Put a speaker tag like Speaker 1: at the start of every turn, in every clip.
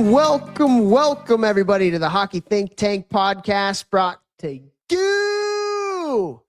Speaker 1: Welcome, everybody, to the Hockey Think Tank podcast, brought to you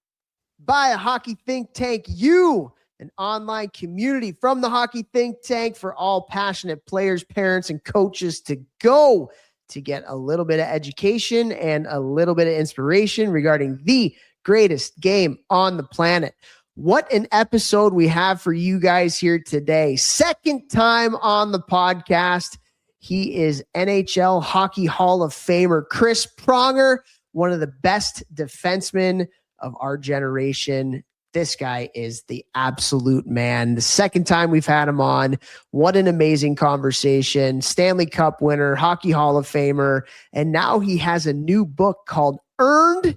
Speaker 1: by a Hockey Think Tank, an online community from the Hockey Think Tank for all passionate players, parents, and coaches to go to get a little bit of education and a little bit of inspiration regarding the greatest game on the planet. What an episode we have for you guys here today. Second time on the podcast. He is NHL Hockey Hall of Famer Chris Pronger, one of the best defensemen of our generation. This guy is the absolute man. The second time we've had him on. What an amazing conversation. Stanley Cup winner, Hockey Hall of Famer, and now he has a new book called Earned,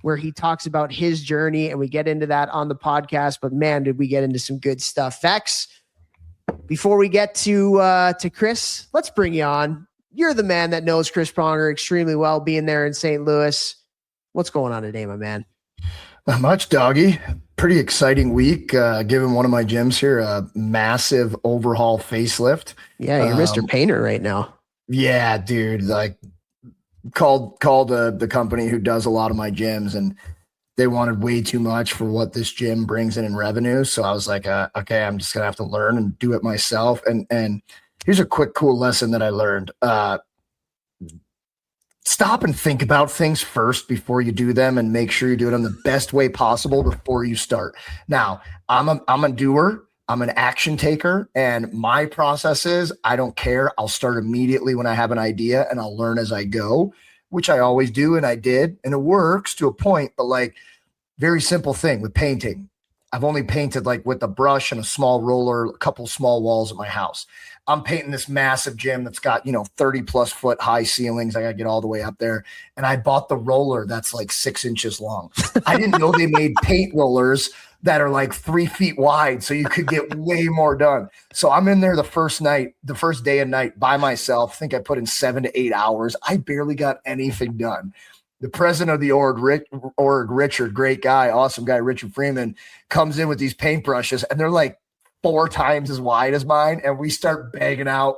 Speaker 1: where he talks about his journey, and we get into that on the podcast. But man, did we get into some good stuff. Vex, before we get to Chris, let's bring you on. You're the man that knows Chris Pronger extremely well, being there in St. Louis. What's going on today, my man?
Speaker 2: Not much, doggy. Pretty exciting week. Giving one of my gyms here a massive overhaul facelift.
Speaker 1: Yeah, you're Mr. Painter right now.
Speaker 2: Yeah, dude. Like called the company who does a lot of my gyms, and they wanted way too much for what this gym brings in revenue. So I was like, okay, I'm just gonna have to learn and do it myself. And here's a quick, cool lesson that I learned. Stop and think about things first before you do them, and make sure you do it in the best way possible before you start. Now, I'm a doer. I'm an action taker, and my process is I don't care. I'll start immediately when I have an idea, and I'll learn as I go, which I always do, and I did, and it works to a point. But like, very simple thing with painting. I've only painted like with a brush and a small roller, a couple small walls at my house. I'm painting this massive gym that's got, 30 plus foot high ceilings. I got to get all the way up there. And I bought the roller that's like 6 inches long. I didn't know they made paint rollers that are like 3 feet wide, so you could get way more done. So I'm in there the first day and night by myself. I think I put in 7 to 8 hours. I barely got anything done. The president of the org, Richard, great guy, awesome guy, Richard Freeman, comes in with these paintbrushes, and they're like 4 times as wide as mine, and we start bagging out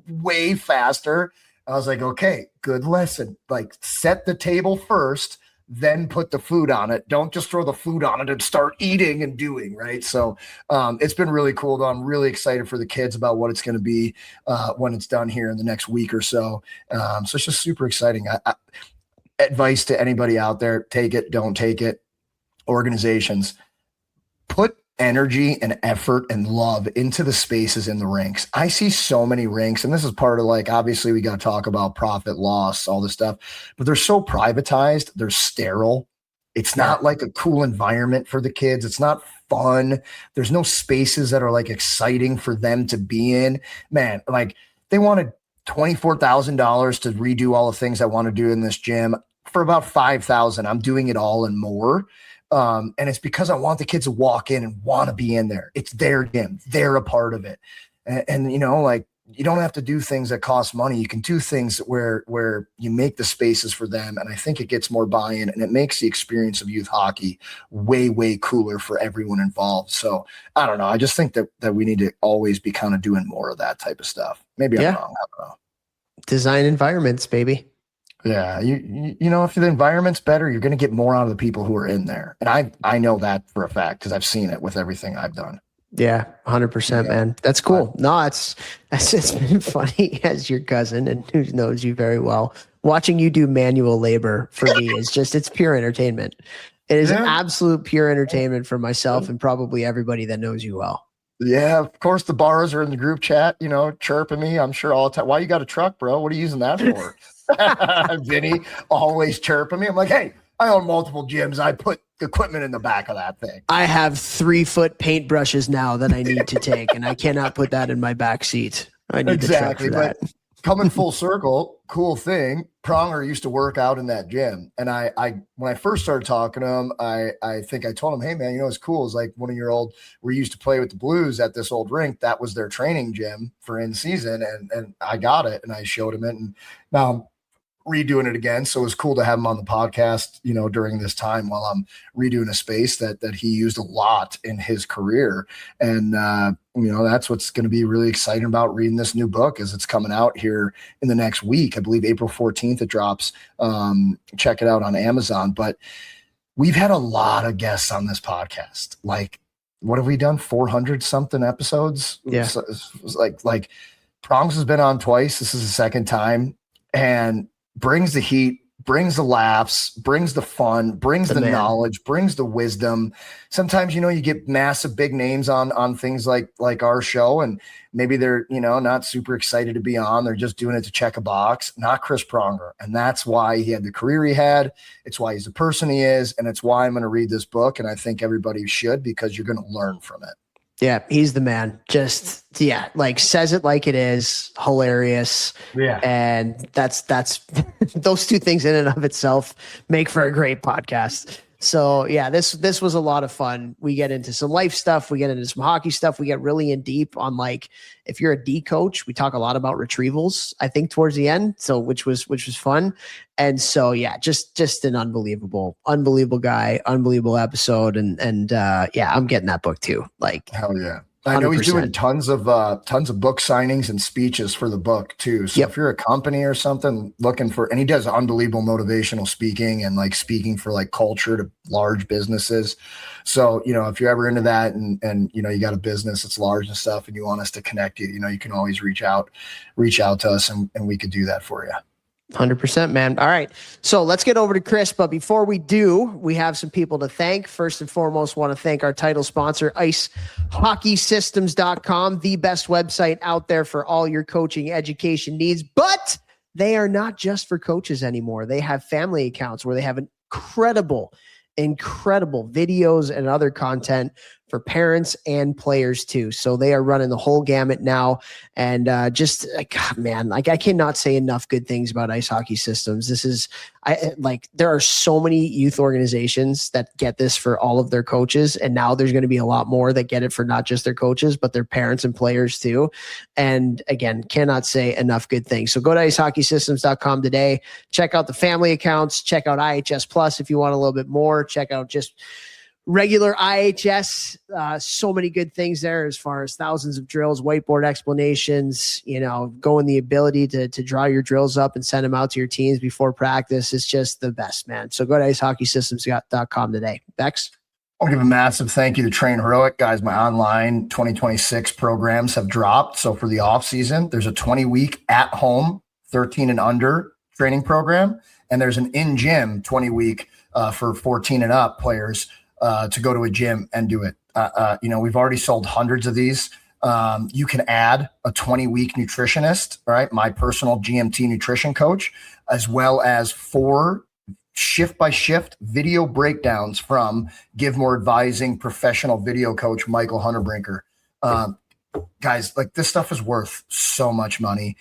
Speaker 2: way faster. I was like, okay, good lesson. Like, set the table first, then put the food on it. Don't just throw the food on it and start eating and doing, right? So it's been really cool, though. I'm really excited for the kids about what it's going to be when it's done here in the next week or so. So it's just super exciting. Advice to anybody out there: take it, don't take it. Organizations, put energy and effort and love into the spaces in the rinks. I see so many rinks, and this is part of, like, obviously we got to talk about profit, loss, all this stuff, but they're so privatized, they're sterile. It's not like a cool environment for the kids. It's not fun. There's no spaces that are like exciting for them to be in. Man, like, they wanted $24,000 to redo all the things I want to do in this gym for about $5,000. I'm doing it all and more. And it's because I want the kids to walk in and want to be in there. It's their gym. They're a part of it. And like, you don't have to do things that cost money. You can do things where you make the spaces for them. And I think it gets more buy-in, and it makes the experience of youth hockey way, way cooler for everyone involved. So I don't know. I just think that we need to always be kind of doing more of that type of stuff. Maybe I'm wrong. I don't know.
Speaker 1: Design environments, baby.
Speaker 2: Yeah. If the environment's better, you're going to get more out of the people who are in there. And I know that for a fact, because I've seen it with everything I've done.
Speaker 1: Yeah, 100%, man. That's cool. No, it's been funny as your cousin, and who knows you very well. Watching you do manual labor for me is it's pure entertainment. It is absolute pure entertainment for myself and probably everybody that knows you well.
Speaker 2: Yeah, of course, the bars are in the group chat, chirping me, I'm sure, all the time. Why you got a truck, bro? What are you using that for? Vinny always chirping me. I'm like, hey, I own multiple gyms. I put equipment in the back of that thing.
Speaker 1: I have 3-foot paintbrushes now that I need to take, and I cannot put that in my back seat. I need
Speaker 2: exactly,
Speaker 1: the truck for that.
Speaker 2: But coming full circle, cool thing. Pronger used to work out in that gym, and I when I first started talking to him, I think I told him, hey man, it's cool. It's like one of your old. We used to play with the Blues at this old rink. That was their training gym for in season, and I got it, and I showed him it, and now redoing it again. So it was cool to have him on the podcast, during this time while I'm redoing a space that he used a lot in his career. And, that's what's going to be really exciting about reading this new book as it's coming out here in the next week. I believe April 14th it drops. Check it out on Amazon. But we've had a lot of guests on this podcast. Like, what have we done? 400 something episodes.
Speaker 1: Yeah.
Speaker 2: So it's like Prongs has been on twice. This is the second time, and brings the heat, brings the laughs, brings the fun, brings the knowledge, brings the wisdom. Sometimes, you get massive big names on things like our show, and maybe they're, not super excited to be on. They're just doing it to check a box. Not Chris Pronger. And that's why he had the career he had. It's why he's the person he is. And it's why I'm going to read this book. And I think everybody should, because you're going to learn from it.
Speaker 1: Yeah, he's the man. Just, says it like it is, hilarious.
Speaker 2: Yeah.
Speaker 1: And that's those two things in and of itself make for a great podcast. So yeah, this was a lot of fun. We get into some life stuff. We get into some hockey stuff. We get really in deep on, if you're a D coach, we talk a lot about retrievals, I think, towards the end. So which was fun. And so, yeah, just an unbelievable guy, unbelievable episode. And I'm getting that book too.
Speaker 2: Hell yeah. I know 100%. He's doing tons of book signings and speeches for the book too. So if you're a company or something looking for, and he does unbelievable motivational speaking and speaking for culture to large businesses. So, if you're ever into that and you got a business that's large and stuff and you want us to connect you, you can always reach out to us and we could do that for you.
Speaker 1: 100%, man. All right. So let's get over to Chris. But before we do, we have some people to thank. First and foremost, want to thank our title sponsor, icehockeysystems.com, the best website out there for all your coaching education needs. But they are not just for coaches anymore. They have family accounts where they have incredible videos and other content for parents and players too. So they are running the whole gamut now. And I cannot say enough good things about Ice Hockey Systems. There are so many youth organizations that get this for all of their coaches. And now there's going to be a lot more that get it for not just their coaches, but their parents and players too. And again, cannot say enough good things. So go to icehockeysystems.com today. Check out the family accounts. Check out IHS Plus if you want a little bit more. Check out just regular IHS, so many good things there as far as thousands of drills, whiteboard explanations, going the ability to draw your drills up and send them out to your teams before practice. It's just the best, man. So go to icehockeysystems.com today. Bex?
Speaker 2: I'll give a massive thank you to Train Heroic. Guys, my online 2026 programs have dropped. So for the off season, there's a 20-week at-home 13 and under training program, and there's an in-gym 20-week for 14 and up players to go to a gym and do it. We've already sold hundreds of these. You can add a 20-week nutritionist, right? My personal GMT nutrition coach, as well as 4 shift by shift video breakdowns from Give More Advising professional video coach, Michael Hunterbrinker. Guys, this stuff is worth so much money.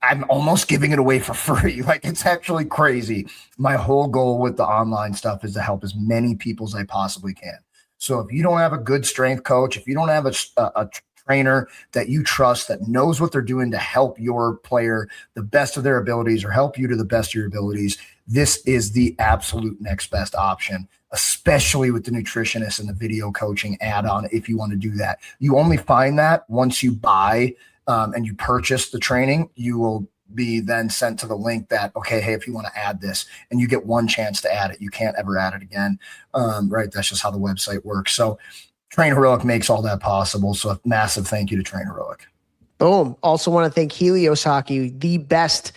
Speaker 2: I'm almost giving it away for free. It's actually crazy. My whole goal with the online stuff is to help as many people as I possibly can. So if you don't have a good strength coach, if you don't have a trainer that you trust, that knows what they're doing to help your player the best of their abilities or help you to the best of your abilities, this is the absolute next best option, especially with the nutritionist and the video coaching add-on. If you want to do that, you only find that once you buy and you purchase the training, you will be then sent to the link that, okay, hey, if you want to add this, and you get one chance to add it, you can't ever add it again. Right. That's just how the website works. So Train Heroic makes all that possible. So a massive thank you to Train Heroic.
Speaker 1: Boom. Also want to thank Helios Hockey, the best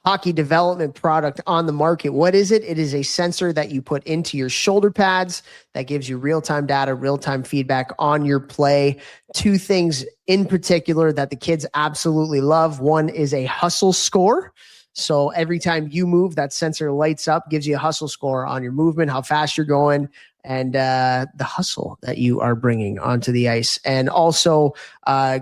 Speaker 1: hockey development product on the market. What is it? It is a sensor that you put into your shoulder pads that gives you real-time data, real-time feedback on your play. 2 things in particular that the kids absolutely love. One is a hustle score. So every time you move, that sensor lights up, gives you a hustle score on your movement, how fast you're going, and the hustle that you are bringing onto the ice. And also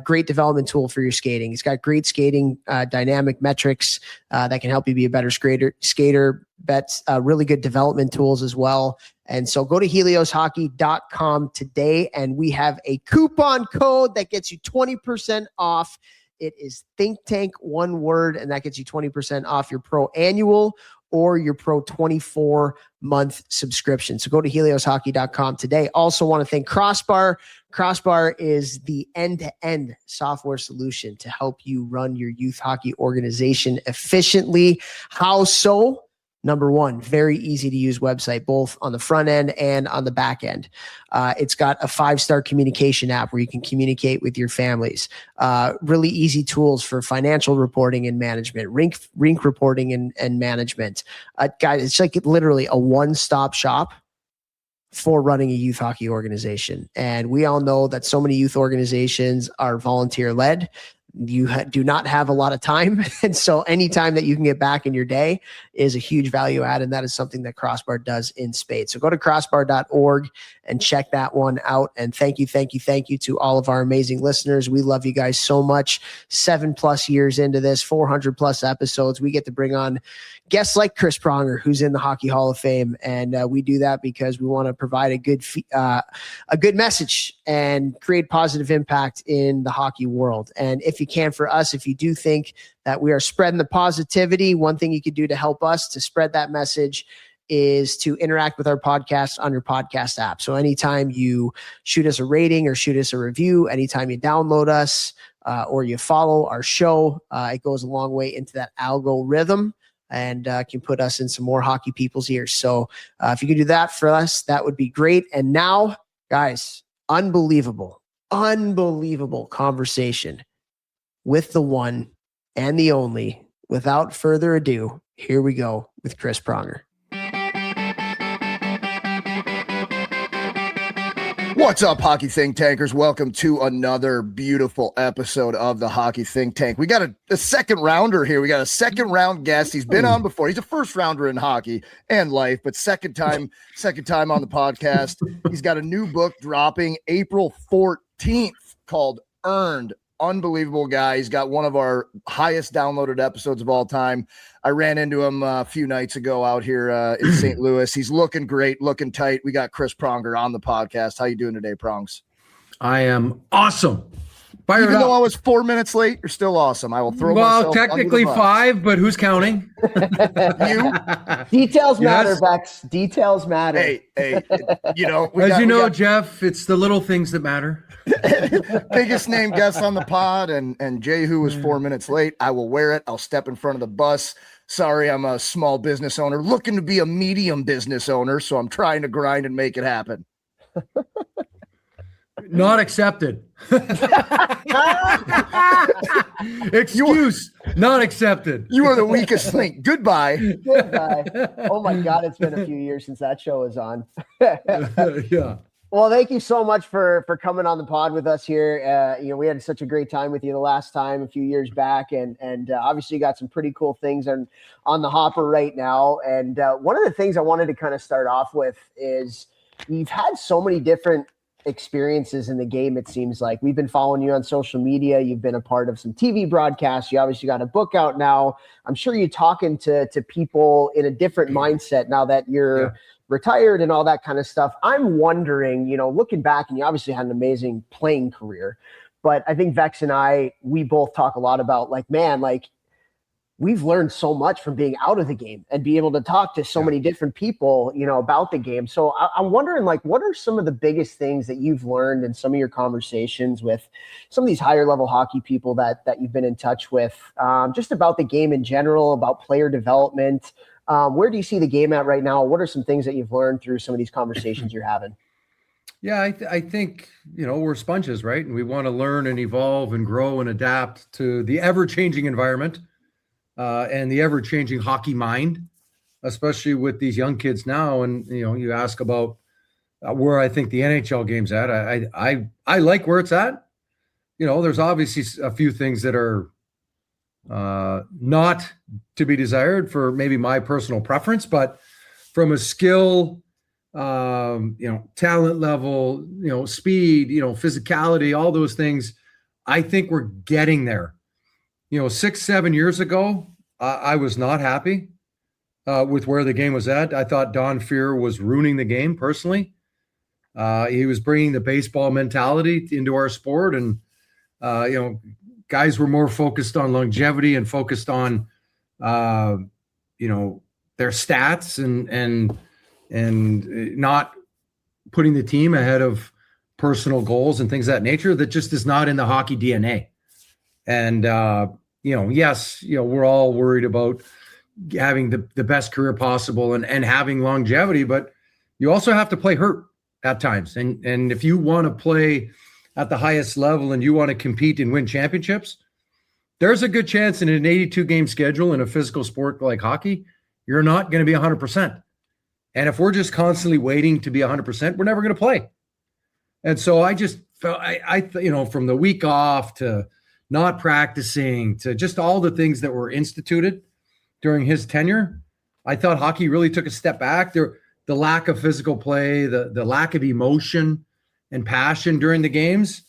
Speaker 1: great development tool for your skating. It's got great skating dynamic metrics that can help you be a better skater. Bets, really good development tools as well. And so go to helioshockey.com today, and we have a coupon code that gets you 20% off It is Think Tank, one word, and that gets you 20% off your pro annual or your pro 24-month subscription. So go to helioshockey.com today. Also want to thank Crossbar. Crossbar is the end-to-end software solution to help you run your youth hockey organization efficiently. How so? Number one, very easy to use website, both on the front end and on the back end. It's got a 5-star communication app where you can communicate with your families. Really easy tools for financial reporting and management, rink reporting and management. Guys, it's like literally a one-stop shop for running a youth hockey organization. And we all know that so many youth organizations are volunteer-led. You do not have a lot of time. And so any time that you can get back in your day is a huge value add. And that is something that Crossbar does in spades. So go to crossbar.org and check that one out. And thank you to all of our amazing listeners. We love you guys so much. 7+ years into this, 400+ episodes. We get to bring on guests like Chris Pronger, who's in the Hockey Hall of Fame. And we do that because we want to provide a good message and create positive impact in the hockey world. And if you can, for us, if you do think that we are spreading the positivity, one thing you could do to help us to spread that message is to interact with our podcast on your podcast app. So anytime you shoot us a rating or shoot us a review, anytime you download us or you follow our show, it goes a long way into that algorithm and can put us in some more hockey people's ears. So if you could do that for us, that would be great. And now, guys, unbelievable conversation with the one and the only. Without further ado, here we go with Chris Pronger.
Speaker 2: What's up, Hockey Think Tankers? Welcome to another beautiful episode of the Hockey Think Tank. We got a second rounder here. We got a second round guest. He's been on before. He's a first rounder in hockey and life, but second time on the podcast. He's got a new book dropping April 14th called Earned. Unbelievable guy. He's got one of our highest downloaded episodes of all time. I ran into him a few nights ago out here in St. Louis. He's looking great, looking tight. We got Chris Pronger on the podcast. How you doing today, Prongs?
Speaker 3: I am awesome.
Speaker 2: Even though I was 4 minutes late, you're still awesome. I will throw myself
Speaker 3: technically
Speaker 2: under the bus.
Speaker 3: 5, but who's counting?
Speaker 2: You?
Speaker 1: Details matter, Bex. Details matter.
Speaker 2: Hey,
Speaker 3: Jeff, it's the little things that matter.
Speaker 2: Biggest name guest on the pod, and Jay, who was 4 minutes late. I will wear it. I'll step in front of the bus. Sorry, I'm a small business owner, looking to be a medium business owner, so I'm trying to grind and make it happen.
Speaker 3: Not accepted. Excuse, not accepted.
Speaker 2: You are the weakest link. Goodbye.
Speaker 1: Oh my God, it's been a few years since that show was on.
Speaker 3: Yeah.
Speaker 1: Well, thank you so much for coming on the pod with us here. We had such a great time with you the last time a few years back, and obviously you got some pretty cool things on the hopper right now. And one of the things I wanted to kind of start off with is you've had so many different experiences in the game. It seems like we've been following you on social media. You've been a part of some TV broadcasts. You obviously got a book out now. I'm sure you're talking to people in a different mindset now that you're retired and all that kind of stuff. I'm wondering, looking back, and you obviously had an amazing playing career, but I think Vex and I, we both talk a lot about we've learned so much from being out of the game and be able to talk to so many different people, about the game. So I'm wondering, what are some of the biggest things that you've learned in some of your conversations with some of these higher level hockey people that you've been in touch with, just about the game in general, about player development? Where do you see the game at right now? What are some things that you've learned through some of these conversations you're having?
Speaker 3: Yeah, I think, we're sponges, right? And we want to learn and evolve and grow and adapt to the ever-changing environment. And the ever-changing hockey mind, especially with these young kids now. And, you ask about where I think the NHL game's at. I like where it's at. There's obviously a few things that are not to be desired for maybe my personal preference, but from a skill, talent level, speed, physicality, all those things, I think we're getting there. 6-7 years ago, I was not happy with where the game was at. I thought Don Fehr was ruining the game personally. He was bringing the baseball mentality into our sport and, guys were more focused on longevity and focused on, their stats and not putting the team ahead of personal goals and things of that nature. That just is not in the hockey DNA. And, yes, we're all worried about having the best career possible and having longevity, but you also have to play hurt at times. And if you want to play at the highest level and you want to compete and win championships, there's a good chance in an 82 game schedule in a physical sport like hockey, you're not going to be 100%. And if we're just constantly waiting to be 100%, we're never going to play. And so I just felt, from the week off to not practicing to just all the things that were instituted during his tenure, I thought hockey really took a step back. The lack of physical play, the lack of emotion and passion during the games.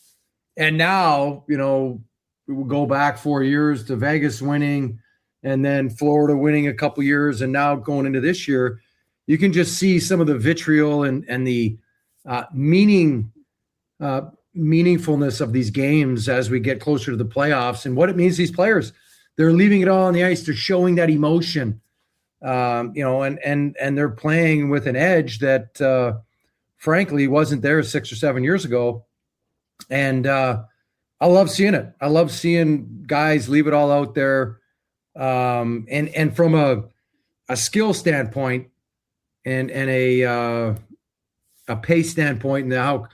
Speaker 3: And now, we will go back 4 years to Vegas winning and then Florida winning a couple years. And now going into this year, you can just see some of the vitriol and the meaningfulness of these games as we get closer to the playoffs and what it means to these players. They're leaving it all on the ice. They're showing that emotion, and they're playing with an edge that, frankly, wasn't there 6 or 7 years ago. And I love seeing it. I love seeing guys leave it all out there. And from a skill standpoint and a pace standpoint and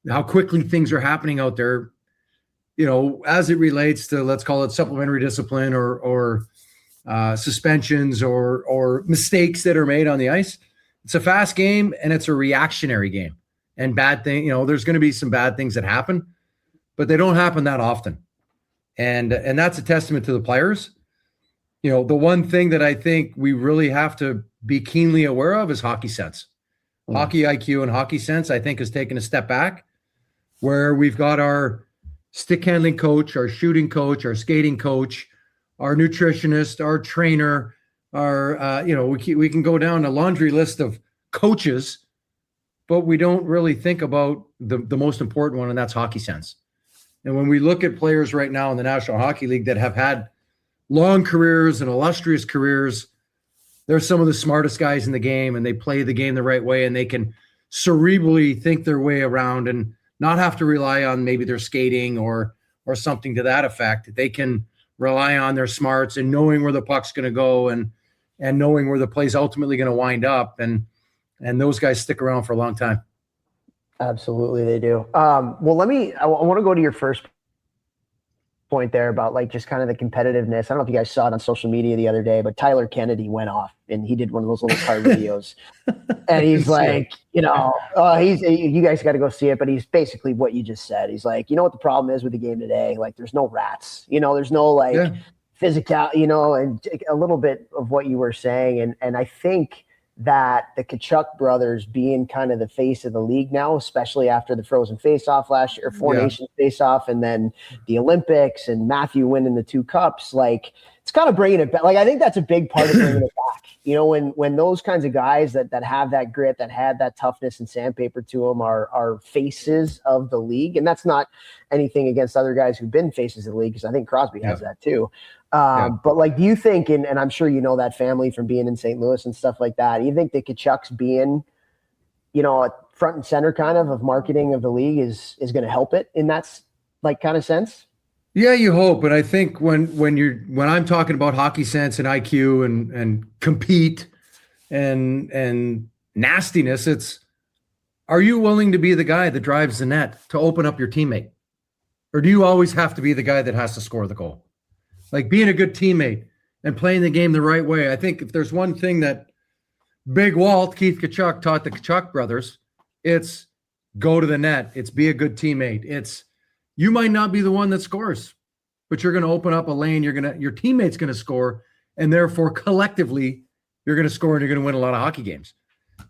Speaker 3: how quickly things are happening out there, as it relates to, let's call it supplementary discipline or suspensions or mistakes that are made on the ice. It's a fast game and it's a reactionary game, and bad thing, there's going to be some bad things that happen, but they don't happen that often. And that's a testament to the players. The one thing that I think we really have to be keenly aware of is hockey sense. Hockey IQ and hockey sense, I think, has taken a step back, where we've got our stick handling coach, our shooting coach, our skating coach, our nutritionist, our trainer, our, we can go down a laundry list of coaches, but we don't really think about the most important one, and that's hockey sense. And when we look at players right now in the National Hockey League that have had long careers and illustrious careers, they're some of the smartest guys in the game, and they play the game the right way, and they can cerebrally think their way around and not have to rely on maybe their skating or something to that effect. They can rely on their smarts and knowing where the puck's going to go and knowing where the play's ultimately going to wind up. And those guys stick around for a long time.
Speaker 1: Absolutely, they do. I want to go to your first point there about just kind of the competitiveness. I don't know if you guys saw it on social media the other day, but Tyler Kennedy went off and he did one of those little car videos, and he's like, you guys got to go see it, but he's basically what you just said. He's like, what the problem is with the game today? There's no rats, there's no physical, and a little bit of what you were saying. And I think that the Tkachuk brothers being kind of the face of the league now, especially after the Frozen Face-Off last year, Four Nations Face-Off, and then the Olympics and Matthew winning the 2 cups, it's kind of bringing it back. I think that's a big part of bringing it back. When those kinds of guys that have that grit, that had that toughness and sandpaper to them are faces of the league. And that's not anything against other guys who've been faces of the league, because I think Crosby has that too. But do you think, and I'm sure that family from being in St. Louis and stuff like that, do you think that Tkachuk's being, a front and center kind of marketing of the league is going to help it in that kind of sense?
Speaker 3: Yeah, you hope. But I think when I'm talking about hockey sense and IQ and compete and nastiness, it's, are you willing to be the guy that drives the net to open up your teammate? Or do you always have to be the guy that has to score the goal? Being a good teammate and playing the game the right way. I think if there's one thing that Big Walt, Keith Tkachuk, taught the Tkachuk brothers, it's go to the net. It's be a good teammate. It's, you might not be the one that scores, but you're going to open up a lane. Your teammate's going to score, and therefore collectively you're going to score and you're going to win a lot of hockey games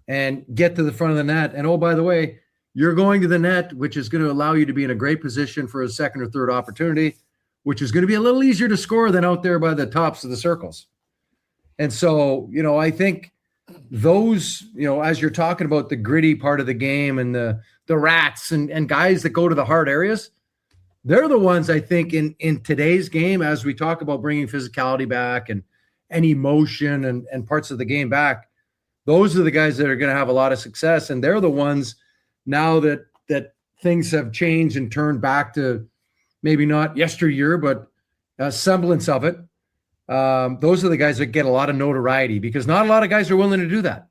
Speaker 3: and get to the front of the net. And oh, by the way, you're going to the net, which is going to allow you to be in a great position for a second or third opportunity, which is going to be a little easier to score than out there by the tops of the circles. And so, I think those, as you're talking about the gritty part of the game and the rats and guys that go to the hard areas, they're the ones I think in today's game, as we talk about bringing physicality back and emotion and parts of the game back, those are the guys that are going to have a lot of success. And they're the ones now that things have changed and turned back to maybe not yesteryear, but a semblance of it. Those are the guys that get a lot of notoriety because not a lot of guys are willing to do that.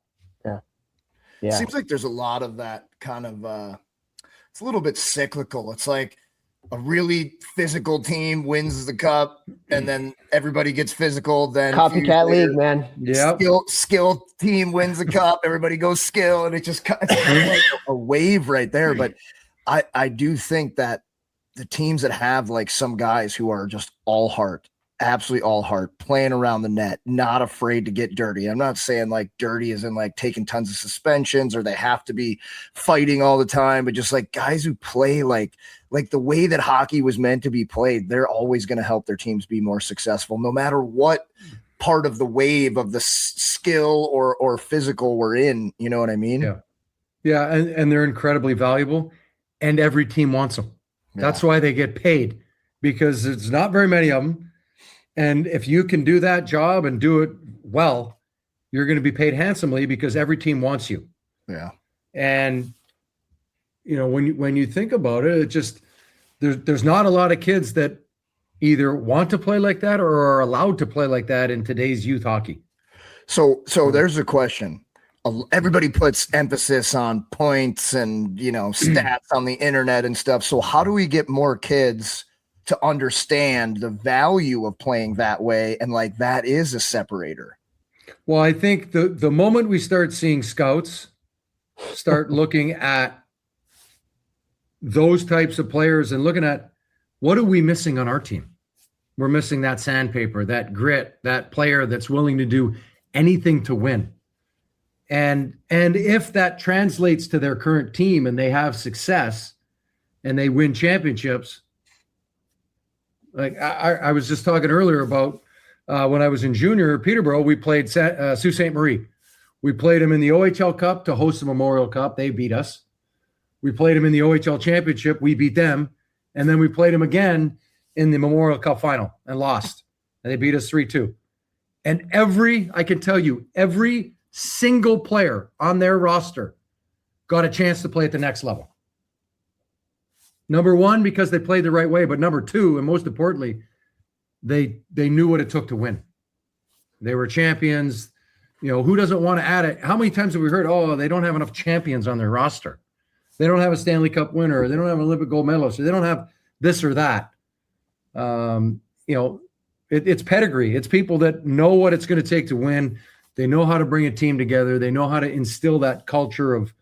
Speaker 1: Yeah.
Speaker 2: Seems like there's a lot of that kind of, it's a little bit cyclical. It's like a really physical team wins the cup and then everybody gets physical. Then
Speaker 1: Copycat league, man.
Speaker 3: Yeah.
Speaker 2: Skill team wins the cup. Everybody goes skill. And it's kind of like a wave right there. But I do think that the teams that have like some guys who are just all heart, absolutely all heart, playing around the net, not afraid to get dirty. I'm not saying like dirty as in like taking tons of suspensions or they have to be fighting all the time, but just like guys who play like the way that hockey was meant to be played, they're always going to help their teams be more successful, no matter what part of the wave of the skill or physical we're in. You know what I mean?
Speaker 3: Yeah. Yeah. And they're incredibly valuable and every team wants them. Yeah. That's why they get paid because it's not very many of them. And if you can do that job and do it well, you're going to be paid handsomely because every team wants you.
Speaker 2: Yeah.
Speaker 3: And, you know, when you think about it, it just, there's not a lot of kids that either want to play like that or are allowed to play like that in today's youth hockey.
Speaker 2: So there's a question. Everybody puts emphasis on points and, you know, stats on the internet and stuff. So how do we get more kids to understand the value of playing that way? And like, that is a separator.
Speaker 3: Well, I think the moment we start seeing scouts start looking at those types of players and looking at what are we missing on our team? We're missing that sandpaper, that grit, that player that's willing to do anything to win. And if that translates to their current team and they have success and they win championships, like I was just talking earlier about when I was in junior Peterborough, we played Sault Ste. Marie. We played them in the OHL Cup to host the Memorial Cup. They beat us. We played them in the OHL Championship. We beat them. And then we played them again in the Memorial Cup final and lost. And they beat us 3-2. And I can tell you, every single player on their roster got a chance to play at the next level. Number one, because they played the right way, but number two, and most importantly, they knew what it took to win. They were champions. You know, who doesn't want to add it? How many times have we heard, oh, they don't have enough champions on their roster. They don't have a Stanley Cup winner. They don't have an Olympic gold medalist. Or they don't have this or that. You know, it's pedigree. It's people that know what it's going to take to win. They know how to bring a team together. They know how to instill that culture of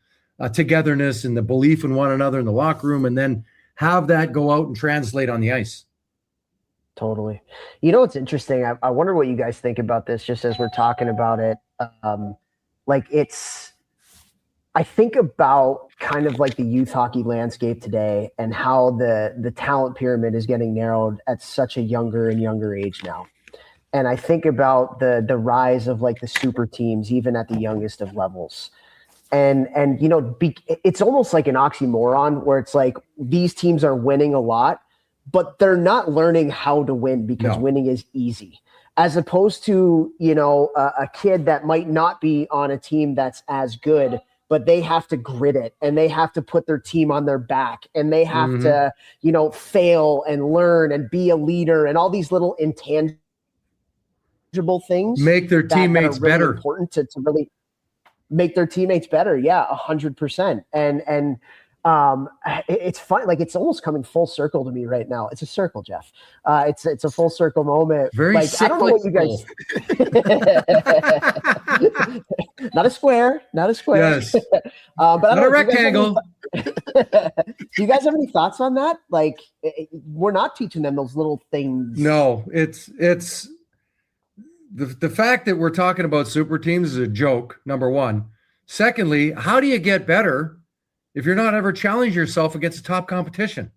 Speaker 3: togetherness and the belief in one another in the locker room, and then have that go out and translate on the ice.
Speaker 1: Totally. You know, what's interesting. I wonder what you guys think about this, just as we're talking about it. I think about kind of like the youth hockey landscape today and how the talent pyramid is getting narrowed at such a younger and younger age now. And I think about the rise of like the super teams, even at the youngest of levels. And you know, it's almost like an oxymoron where it's like these teams are winning a lot, but they're not learning how to win because winning is easy, as opposed to, you know, a kid that might not be on a team that's as good, but they have to grit it and they have to put their team on their back and they have to, you know, fail and learn and be a leader and all these little intangible things
Speaker 3: make their teammates
Speaker 1: that are really
Speaker 3: better.
Speaker 1: Important to really make their teammates better. Yeah, 100%. And it's fun. Like, it's almost coming full circle to me right now. It's a circle, Jeff. It's a full circle moment.
Speaker 3: Very
Speaker 1: like, I don't know what you guys. Not a square.
Speaker 3: Yes.
Speaker 1: But
Speaker 3: not a rectangle.
Speaker 1: Do you guys have any thoughts on that? Like, we're not teaching them those little things.
Speaker 3: No, it's the fact that we're talking about super teams is a joke, number one. Secondly, how do you get better if you're not ever challenging yourself against a top competition?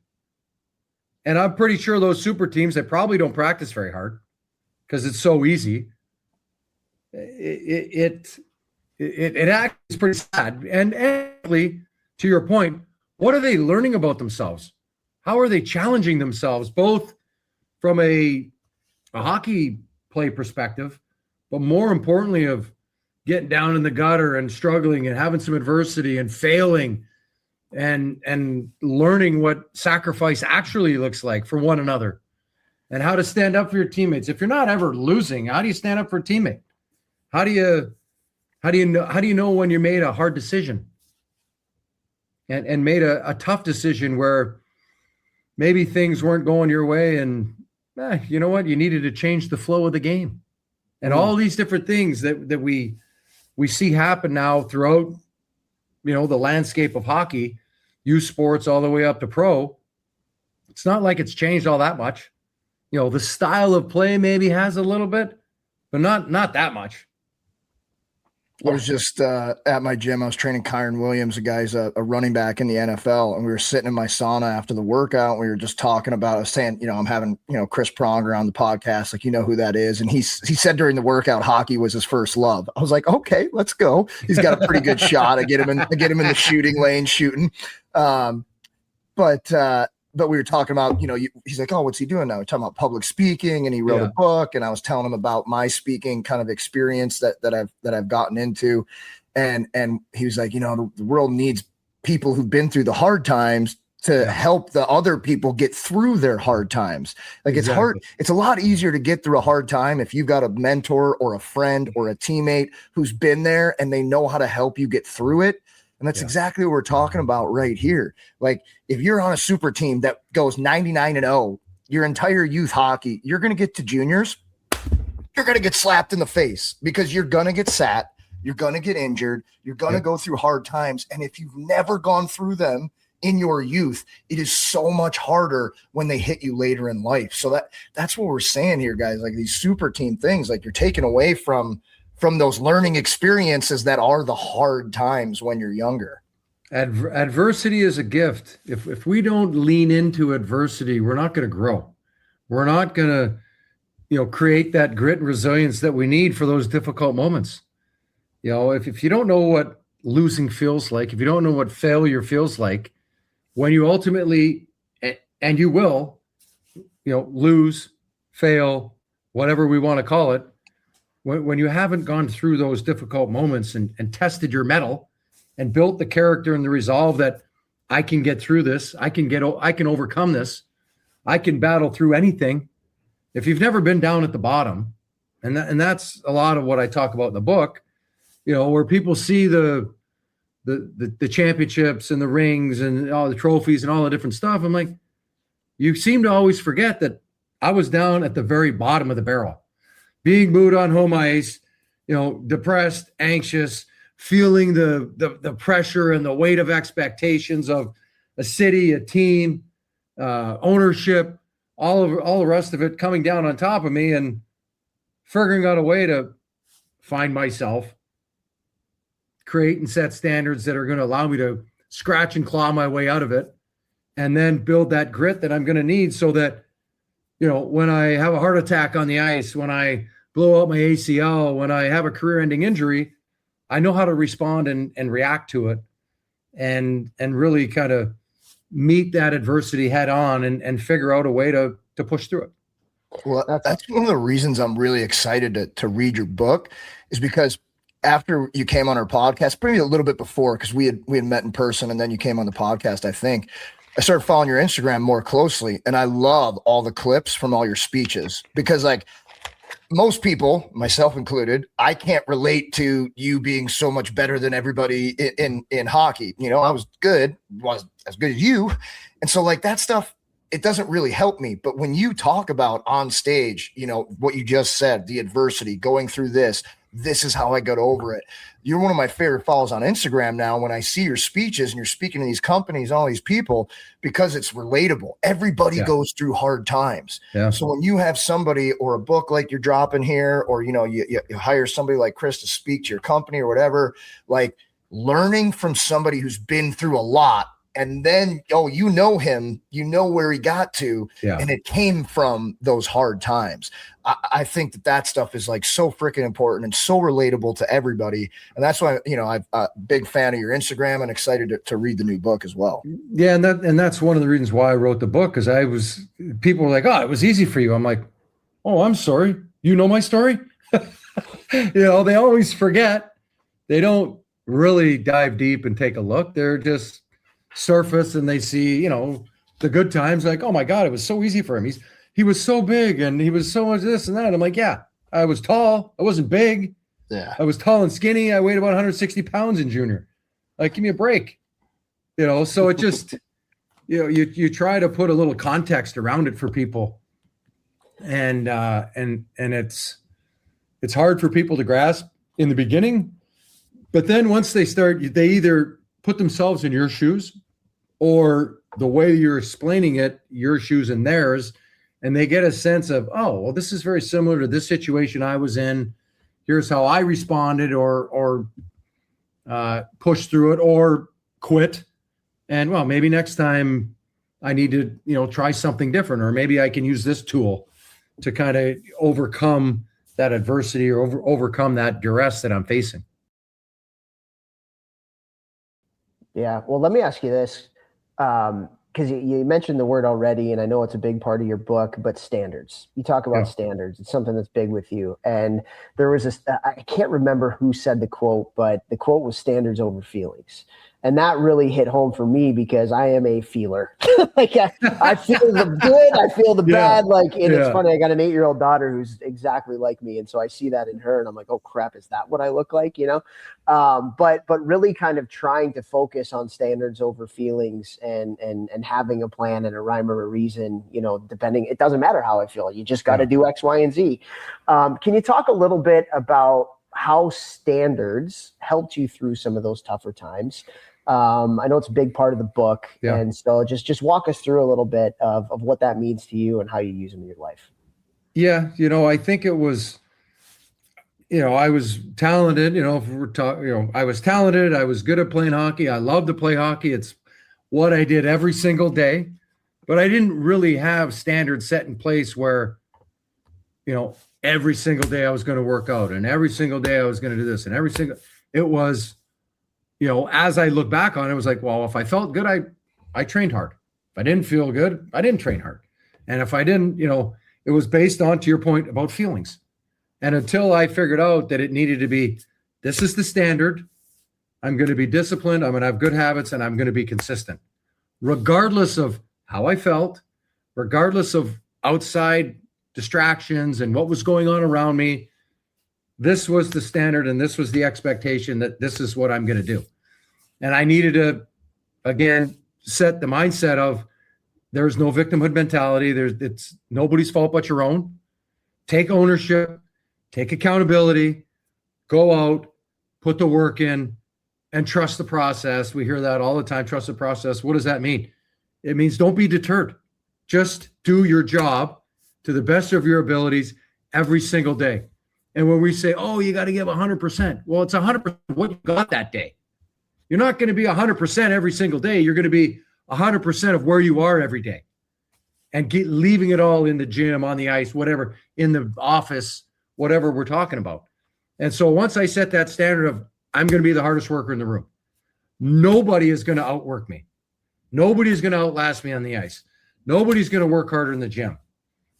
Speaker 3: And I'm pretty sure those super teams, they probably don't practice very hard because it's so easy. It acts pretty sad. And actually, to your point, what are they learning about themselves? How are they challenging themselves, both from a hockey play perspective, but more importantly of getting down in the gutter and struggling and having some adversity and failing and learning what sacrifice actually looks like for one another and how to stand up for your teammates. If you're not ever losing, how do you stand up for a teammate? How do you know when you made a hard decision and made a tough decision where maybe things weren't going your way and you know what, you needed to change the flow of the game, and all these different things that we see happen now throughout, the landscape of hockey, youth sports all the way up to pro. It's not like it's changed all that much. The style of play maybe has a little bit, but not that much.
Speaker 2: I was just at my gym. I was training Kyron Williams, a guy's a running back in the NFL, and we were sitting in my sauna after the workout. And we were just talking about, I was saying, I'm having, Chris Pronger on the podcast, like, who that is. And he said during the workout, hockey was his first love. I was like, okay, let's go. He's got a pretty good shot. I get him in the shooting lane shooting. But we were talking about, he's like, oh, what's he doing now? We're talking about public speaking, and he wrote a book, and I was telling him about my speaking kind of experience that I've gotten into. And he was like, the world needs people who've been through the hard times to help the other people get through their hard times. Like, it's hard. It's a lot easier to get through a hard time if you've got a mentor or a friend or a teammate who's been there and they know how to help you get through it. And that's exactly what we're talking about right here. Like, if you're on a super team that goes 99-0, your entire youth hockey, you're going to get to juniors, you're going to get slapped in the face because you're going to get sat, you're going to get injured, you're going to go through hard times. And if you've never gone through them in your youth, it is so much harder when they hit you later in life. So that's what we're saying here, guys. Like, these super team things, like, you're taken away from those learning experiences that are the hard times when you're younger.
Speaker 3: Adversity is a gift. If we don't lean into adversity, we're not going to grow. We're not going to, create that grit and resilience that we need for those difficult moments. If you don't know what losing feels like, if you don't know what failure feels like, when you ultimately, and you will, lose, fail, whatever we want to call it, when you haven't gone through those difficult moments and tested your mettle and built the character and the resolve that I can get through this, I can overcome this, I can battle through anything. If you've never been down at the bottom, and that's a lot of what I talk about in the book, where people see the championships and the rings and all the trophies and all the different stuff. I'm like, you seem to always forget that I was down at the very bottom of the barrel, being booed on home ice, depressed, anxious, feeling the pressure and the weight of expectations of a city, a team, ownership, all the rest of it coming down on top of me, and figuring out a way to find myself, create and set standards that are going to allow me to scratch and claw my way out of it, and then build that grit that I'm going to need so that, when I have a heart attack on the ice, when I blow out my ACL, when I have a career-ending injury, I know how to respond and react to it and really kind of meet that adversity head on and figure out a way to push through it.
Speaker 2: Well, that's one of the reasons I'm really excited to read your book, is because after you came on our podcast, maybe a little bit before, because we had met in person and then you came on the podcast, I think, I started following your Instagram more closely, and I love all the clips from all your speeches, because, like, most people, myself included, I can't relate to you being so much better than everybody in hockey. I was good, wasn't as good as you. And so, like, that stuff, it doesn't really help me. But when you talk about on stage, what you just said, the adversity, going through this is how I got over it. You're one of my favorite follows on Instagram now when I see your speeches and you're speaking to these companies, all these people, because it's relatable. Everybody goes through hard times. Yeah. So when you have somebody or a book like you're dropping here, or, you hire somebody like Chris to speak to your company or whatever, like, learning from somebody who's been through a lot And then, you know him, you know where he got to, and it came from those hard times. I think that stuff is like so freaking important and so relatable to everybody. And that's why, I'm a big fan of your Instagram and excited to read the new book as well.
Speaker 3: Yeah. And that's one of the reasons why I wrote the book, because people were like, oh, it was easy for you. I'm like, oh, I'm sorry. You know my story? They always forget. They don't really dive deep and take a look. They're just surface, and they see, the good times, like, oh my God, it was so easy for him. He was so big and he was so much this and that. I'm like, yeah, I was tall. I wasn't big.
Speaker 2: Yeah.
Speaker 3: I was tall and skinny. I weighed about 160 pounds in junior. Like, give me a break. So it just, you try to put a little context around it for people. And it's hard for people to grasp in the beginning, but then once they either put themselves in your shoes, or the way you're explaining it, your shoes and theirs, and they get a sense of, oh, well, this is very similar to this situation I was in. Here's how I responded, or pushed through it, or quit. And well, maybe next time I need to, try something different, or maybe I can use this tool to kind of overcome that adversity, or overcome that duress that I'm facing.
Speaker 1: Yeah. Well, let me ask you this, because you mentioned the word already, and I know it's a big part of your book, but standards. You talk about standards. It's something that's big with you. And there was I can't remember who said the quote, but the quote was standards over feelings. And that really hit home for me, because I am a feeler. Like I feel the good, I feel the bad. Like, and it's funny, I got an 8-year-old daughter who's exactly like me. And so I see that in her and I'm like, oh crap, is that what I look like? But really kind of trying to focus on standards over feelings, and having a plan and a rhyme or a reason, depending, it doesn't matter how I feel. You just got to do X, Y, and Z. Can you talk a little bit about how standards helped you through some of those tougher times? I know it's a big part of the book. Yeah. And so just walk us through a little bit of what that means to you and how you use them in your life.
Speaker 3: Yeah. I think it was, I was talented, if we're talking, I was talented. I was good at playing hockey. I love to play hockey. It's what I did every single day, but I didn't really have standards set in place where, every single day I was going to work out, and every single day I was going to do this, and it was, as I look back on it, it was like, well, if I felt good, I trained hard. If I didn't feel good, I didn't train hard. And if I didn't, it was based on, to your point about feelings. And until I figured out that it needed to be, this is the standard, I'm going to be disciplined, I'm going to have good habits, and I'm going to be consistent, regardless of how I felt, regardless of outside distractions and what was going on around me. This was the standard, and this was the expectation, that this is what I'm going to do. And I needed to, again, set the mindset of, there's no victimhood mentality. It's nobody's fault but your own. Take ownership, take accountability, go out, put the work in, and trust the process. We hear that all the time, trust the process. What does that mean? It means don't be deterred. Just do your job to the best of your abilities every single day. And when we say, oh, you got to give 100%, well, it's 100% what you got that day. You're not going to be 100% every single day. You're going to be 100% of where you are every day, and leaving it all in the gym, on the ice, whatever, in the office, whatever we're talking about. And so once I set that standard of, I'm going to be the hardest worker in the room, nobody is going to outwork me. Nobody is going to outlast me on the ice. Nobody's going to work harder in the gym.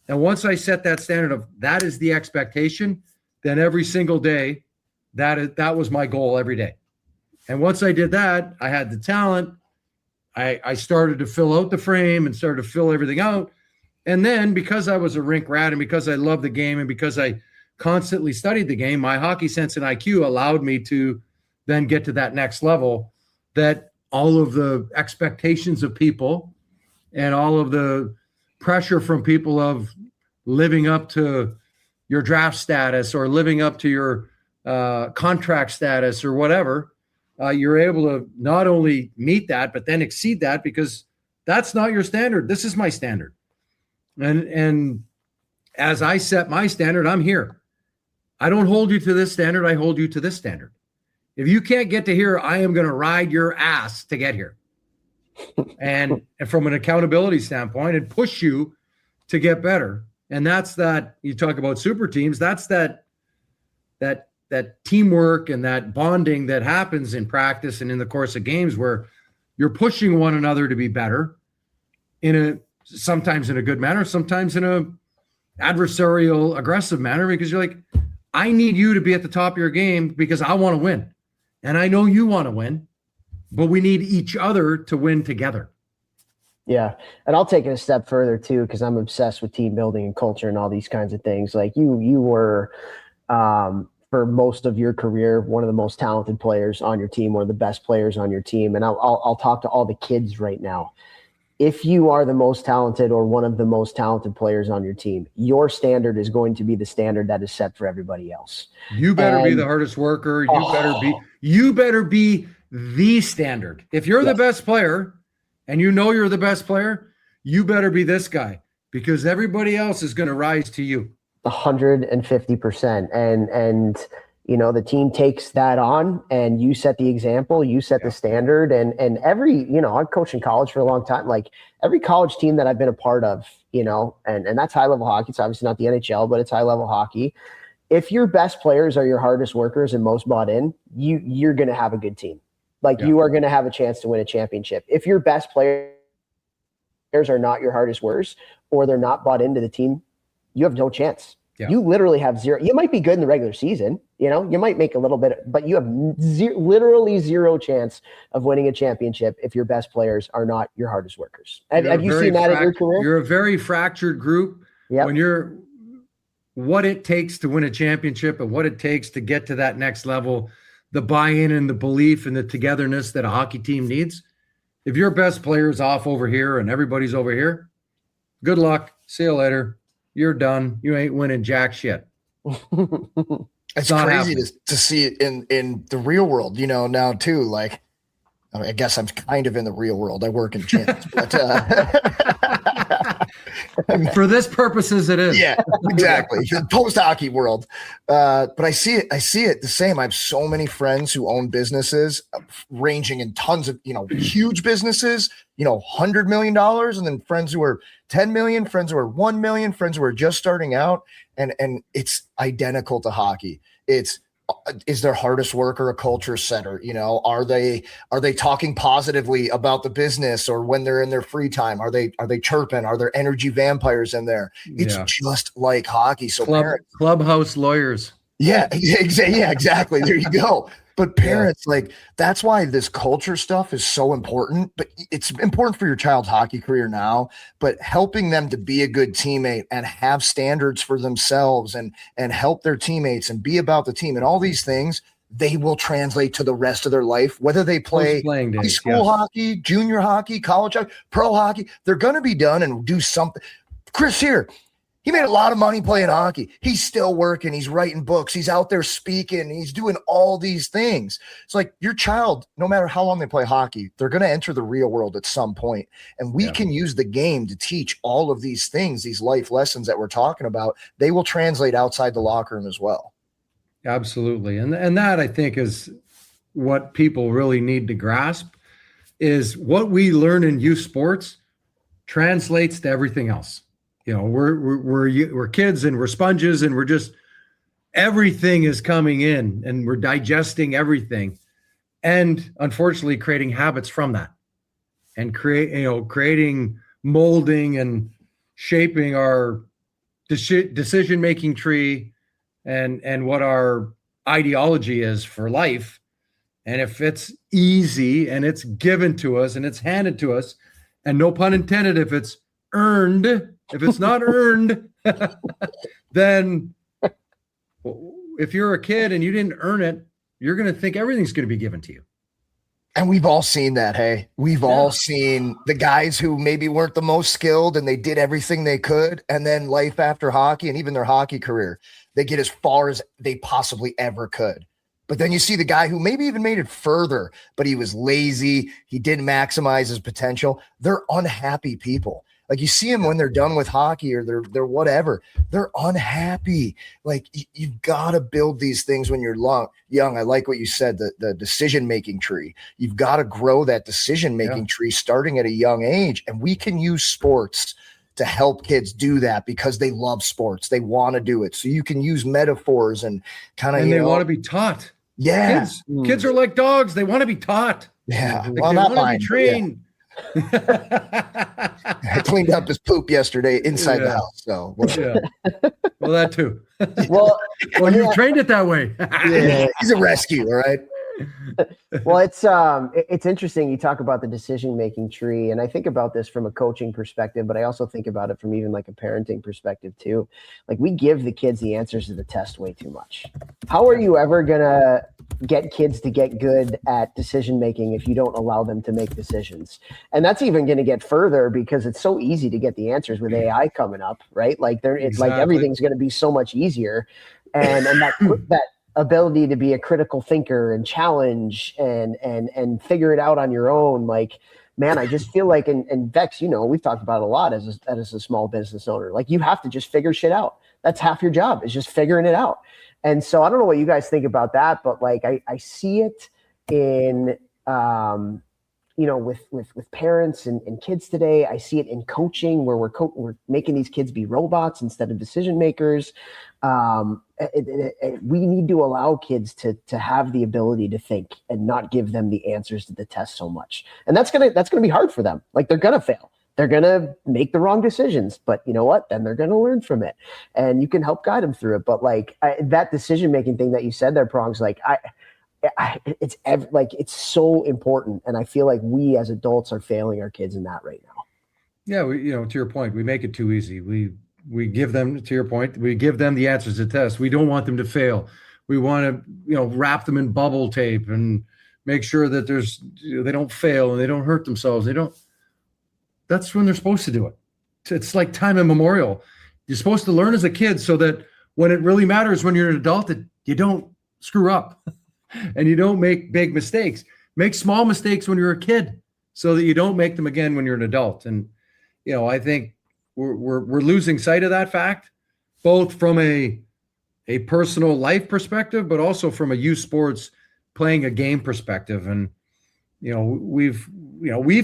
Speaker 3: And once I set that standard of, that is the expectation, then every single day, that was my goal every day. And once I did that, I had the talent. I started to fill out the frame and started to fill everything out. And then, because I was a rink rat, and because I loved the game, and because I constantly studied the game, my hockey sense and IQ allowed me to then get to that next level, that all of the expectations of people and all of the pressure from people of living up to your draft status, or living up to your contract status, or whatever, you're able to not only meet that, but then exceed that, because that's not your standard. This is my standard. And as I set my standard, I'm here. I don't hold you to this standard. I hold you to this standard. If you can't get to here, I am going to ride your ass to get here. and from an accountability standpoint, and push you to get better. And that's that. You talk about super teams. That's that teamwork and that bonding that happens in practice and in the course of games, where you're pushing one another to be better sometimes in a good manner, sometimes in a adversarial, aggressive manner, because you're like, I need you to be at the top of your game because I want to win. And I know you want to win, but we need each other to win together.
Speaker 1: Yeah. And I'll take it a step further too, because I'm obsessed with team building and culture and all these kinds of things. Like you were, for most of your career, one of the most talented players on your team, one of the best players on your team. And I'll talk to all the kids right now. If you are the most talented or one of the most talented players on your team, your standard is going to be the standard that is set for everybody else.
Speaker 3: You better be the hardest worker. You better be the standard. If you're the best player and you know you're the best player, you better be this guy, because everybody else is going to rise to you.
Speaker 1: 150%. And you know, the team takes that on, and you set the example, you set the standard. And every, you know, I've coached in college for a long time. Like every college team that I've been a part of, you know, and that's high level hockey. It's obviously not the NHL, but it's high level hockey. If your best players are your hardest workers and most bought in, you're going to have a good team. Like you are going to have a chance to win a championship. If your best players are not your hardest workers, or they're not bought into the team, you have no chance. Yeah. You literally have zero. You might be good in the regular season, you know, you might make a little bit, but you have literally zero chance of winning a championship if your best players are not your hardest workers. Have you seen that in your career?
Speaker 3: You're a very fractured group.
Speaker 1: Yep.
Speaker 3: When you're what it takes to win a championship and what it takes to get to that next level, the buy-in and the belief and the togetherness that a hockey team needs. If your best player is off over here and everybody's over here, good luck. See you later. You're done. You ain't winning jack shit.
Speaker 2: It's crazy to see it in the real world, you know, now too. Like, I guess I'm kind of in the real world. I work in gyms, but
Speaker 3: for this purposes, it is.
Speaker 2: Yeah, exactly. Post hockey world. But I see it the same. I have so many friends who own businesses ranging in tons of, you know, huge businesses, you know, $100 million, and then friends who are 10 million, friends who are 1 million, friends who are just starting out. And it's identical to hockey. Is their hardest worker a culture setter? You know, are they talking positively about the business, or when they're in their free time, are they chirping? Are there energy vampires in there? It's just like hockey. So
Speaker 3: clubhouse lawyers.
Speaker 2: Yeah, exactly. There you go. But parents, like, that's why this culture stuff is so important. But it's important for your child's hockey career now, but helping them to be a good teammate and have standards for themselves and help their teammates and be about the team and all these things, they will translate to the rest of their life, whether they play high school hockey, junior hockey, college hockey, pro hockey. They're going to be done and do something. Chris here. He made a lot of money playing hockey. He's still working. He's writing books. He's out there speaking. He's doing all these things. It's like your child, no matter how long they play hockey, they're going to enter the real world at some point. And we can use the game to teach all of these things, these life lessons that we're talking about. They will translate outside the locker room as well.
Speaker 3: Absolutely. And that, I think, is what people really need to grasp, is what we learn in youth sports translates to everything else. You know, we're kids and we're sponges, and we're just, everything is coming in and we're digesting everything, and unfortunately creating habits from that, and creating molding and shaping our decision-making tree and what our ideology is for life. And if it's easy and it's given to us and it's handed to us, and no pun intended, if it's earned, if it's not earned, then if you're a kid and you didn't earn it, you're going to think everything's going to be given to you.
Speaker 2: And we've all seen that. Hey, we've all seen the guys who maybe weren't the most skilled and they did everything they could. And then life after hockey and even their hockey career, they get as far as they possibly ever could. But then you see the guy who maybe even made it further, but he was lazy. He didn't maximize his potential. They're unhappy people. Like you see them when they're done with hockey or they're whatever, they're unhappy. Like you've got to build these things when you're young. I like what you said, the decision-making tree. You've got to grow that decision-making tree starting at a young age. And we can use sports to help kids do that because they love sports. They want to do it. So you can use metaphors and kind of,
Speaker 3: they want to be taught.
Speaker 2: Yeah.
Speaker 3: Kids are like dogs. They want to be taught.
Speaker 2: Yeah.
Speaker 3: Like
Speaker 2: Well,
Speaker 3: they
Speaker 2: not
Speaker 3: want to
Speaker 2: mine,
Speaker 3: be trained.
Speaker 2: I cleaned up his poop yesterday inside the house. So,
Speaker 3: well, that too.
Speaker 1: Well,
Speaker 3: you trained it that way.
Speaker 2: Yeah, he's a rescue. All right.
Speaker 1: Well, it's interesting. You talk about the decision-making tree, and I think about this from a coaching perspective, but I also think about it from even like a parenting perspective too. Like we give the kids the answers to the test way too much. How are you ever gonna get kids to get good at decision-making if you don't allow them to make decisions? And that's even going to get further because it's so easy to get the answers with AI coming up, right? Like it's like everything's going to be so much easier, and that ability to be a critical thinker and challenge and figure it out on your own. Like, man, I just feel like, and Vex, we've talked about it a lot as a small business owner, like you have to just figure shit out. That's half your job, is just figuring it out. And so I don't know what you guys think about that, but like, I see it in, with parents and kids today. I see it in coaching where we're making these kids be robots instead of decision makers. We need to allow kids to have the ability to think and not give them the answers to the test so much. And that's gonna be hard for them. Like they're gonna fail. They're gonna make the wrong decisions, but you know what? Then they're gonna learn from it, and you can help guide them through it. But like that decision making thing that you said there, Prongs, like it's so important, and I feel like we as adults are failing our kids in that right now.
Speaker 3: Yeah, to your point, we make it too easy. We give them, to your point, we give them the answers to tests. We don't want them to fail. We want to, wrap them in bubble tape and make sure that they don't fail and they don't hurt themselves. That's when they're supposed to do it. It's like time immemorial. You're supposed to learn as a kid so that when it really matters when you're an adult, that you don't screw up and you don't make big mistakes. Make small mistakes when you're a kid so that you don't make them again when you're an adult. And, I think we're losing sight of that fact, both from a personal life perspective, but also from a youth sports playing a game perspective. And, we've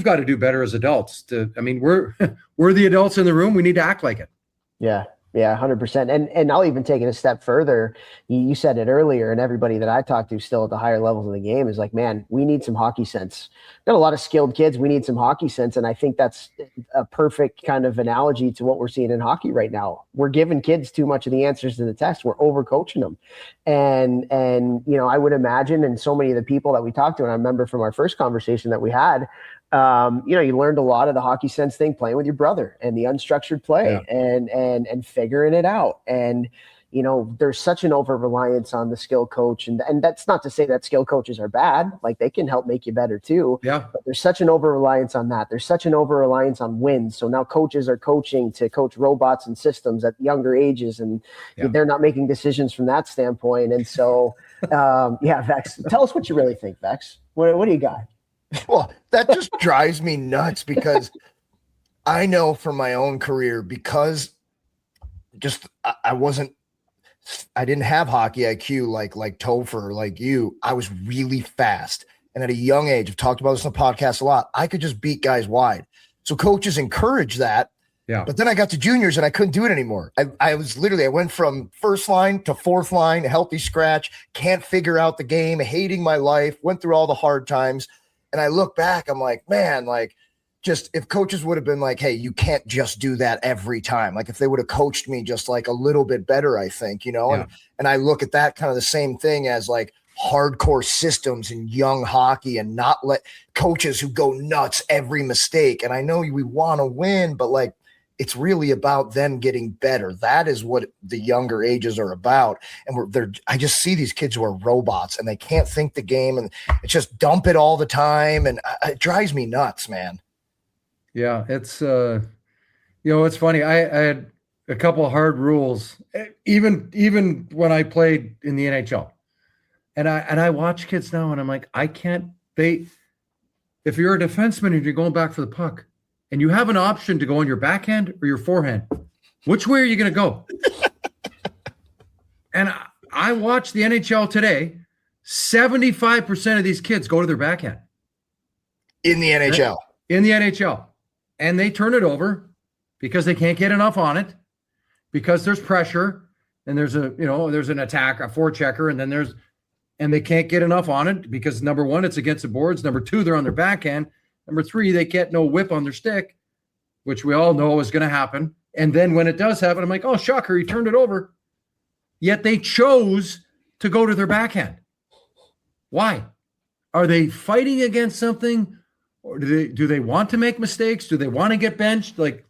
Speaker 3: got to do better as adults we're the adults in the room. We need to act like it.
Speaker 1: Yeah. Yeah, 100%. And I'll even take it a step further. You said it earlier, and everybody that I talk to still at the higher levels of the game is like, man, we need some hockey sense. Got a lot of skilled kids. We need some hockey sense. And I think that's a perfect kind of analogy to what we're seeing in hockey right now. We're giving kids too much of the answers to the test. We're overcoaching them. And I would imagine, and so many of the people that we talked to, and I remember from our first conversation that we had, you learned a lot of the hockey sense thing playing with your brother and the unstructured play and figuring it out. And, there's such an over-reliance on the skill coach. And that's not to say that skill coaches are bad. Like they can help make you better too. Yeah. But there's such an over-reliance on that. There's such an over-reliance on wins. So now coaches are coaching to coach robots and systems at younger ages, and they're not making decisions from that standpoint. And so, Vex, tell us what you really think, Vex. What do you got?
Speaker 2: Well, that just drives me nuts because I know from my own career, because I didn't have hockey IQ like Topher, like you. I was really fast. And at a young age, I've talked about this on the podcast a lot, I could just beat guys wide. So coaches encourage that. Yeah. But then I got to juniors and I couldn't do it anymore. I went from first line to fourth line, healthy scratch, can't figure out the game, hating my life, went through all the hard times. And I look back, I'm like, man, like just if coaches would have been like, hey, you can't just do that every time. Like if they would have coached me just like a little bit better, I think, and I look at that kind of the same thing as like hardcore systems in young hockey and not let coaches who go nuts every mistake. And I know we want to win, but like, it's really about them getting better. That is what the younger ages are about. And I just see these kids who are robots and they can't think the game and it's just dump it all the time. And it drives me nuts, man.
Speaker 3: Yeah. It's, it's funny. I had a couple of hard rules, even when I played in the NHL, and I watch kids now and I'm like, if you're a defenseman and you're going back for the puck, and you have an option to go on your backhand or your forehand, which way are you going to go? And I watched the NHL today. 75% of these kids go to their backhand.
Speaker 2: In the NHL.
Speaker 3: In the NHL. And they turn it over because they can't get enough on it, because there's pressure, and there's an attack, a forechecker, and they can't get enough on it because, number one, it's against the boards. Number two, they're on their backhand. Number three, they get no whip on their stick, which we all know is going to happen. And then when it does happen, I'm like, oh, shocker, he turned it over. Yet they chose to go to their backhand. Why? Are they fighting against something? Or do they want to make mistakes? Do they want to get benched? Like,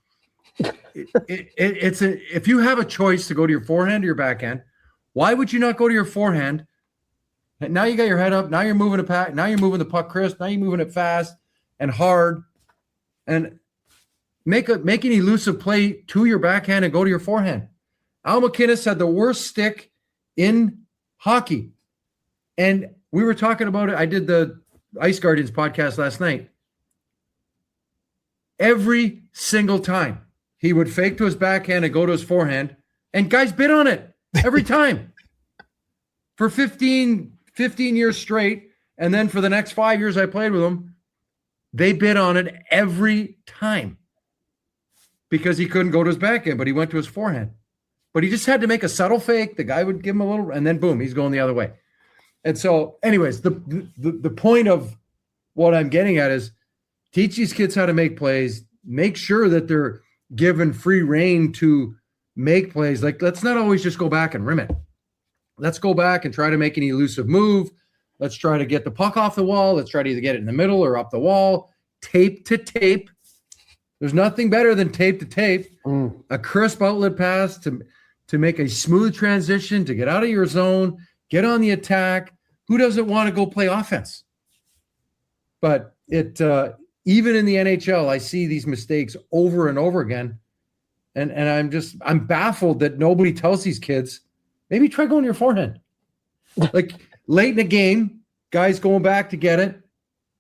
Speaker 3: if you have a choice to go to your forehand or your backhand, why would you not go to your forehand? And now you got your head up. Now you're moving now you're moving the puck crisp. Now you're moving it fast and hard, and make an elusive play to your backhand and go to your forehand. Al MacInnis had the worst stick in hockey, and we were talking about it. I did the Ice Guardians podcast last night. Every single time he would fake to his backhand and go to his forehand, and guys bid on it every time for 15 years straight. And then for the next 5 years I played with him, they bid on it every time because he couldn't go to his backhand, but he went to his forehand. But he just had to make a subtle fake. The guy would give him a little, and then boom, he's going the other way. And so anyways, the point of what I'm getting at is teach these kids how to make plays, make sure that they're given free rein to make plays. Like, let's not always just go back and rim it. Let's go back and try to make an elusive move. Let's try to get the puck off the wall. Let's try to either get it in the middle or up the wall. Tape to tape. There's nothing better than tape to tape. A crisp outlet pass to make a smooth transition, to get out of your zone, get on the attack. Who doesn't want to go play offense? But even in the NHL, I see these mistakes over and over again. And I'm baffled that nobody tells these kids, maybe try going to your forehand. Like late in the game, guys going back to get it,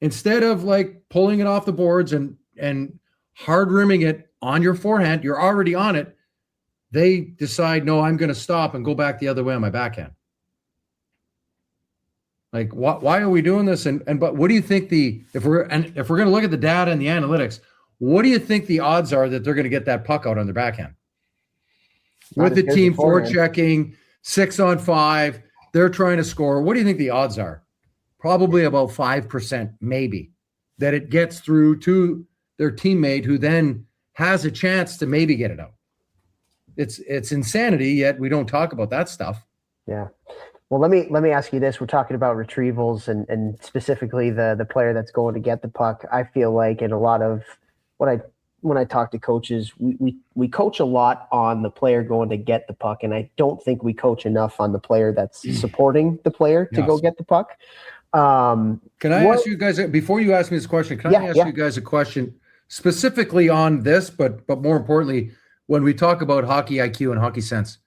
Speaker 3: instead of like pulling it off the boards and hard rimming it on your forehand, you're already on it. They decide, no, I'm going to stop and go back the other way on my backhand. Like, why are we doing this? But what do you think if we're going to look at the data and the analytics, what do you think the odds are that they're going to get that puck out on their backhand? With the team forechecking, 6-on-5, they're trying to score. What do you think the odds are? Probably about 5%, maybe, that it gets through to their teammate who then has a chance to maybe get it out. It's insanity, yet we don't talk about that stuff.
Speaker 1: Yeah. Well, let me ask you this. We're talking about retrievals and specifically the player that's going to get the puck. I feel like in a lot of when I talk to coaches, we coach a lot on the player going to get the puck, and I don't think we coach enough on the player that's supporting the player to go get the puck.
Speaker 3: Can I ask you guys, before you ask me this question, can I ask you guys a question specifically on this, but more importantly, when we talk about hockey IQ and hockey sense,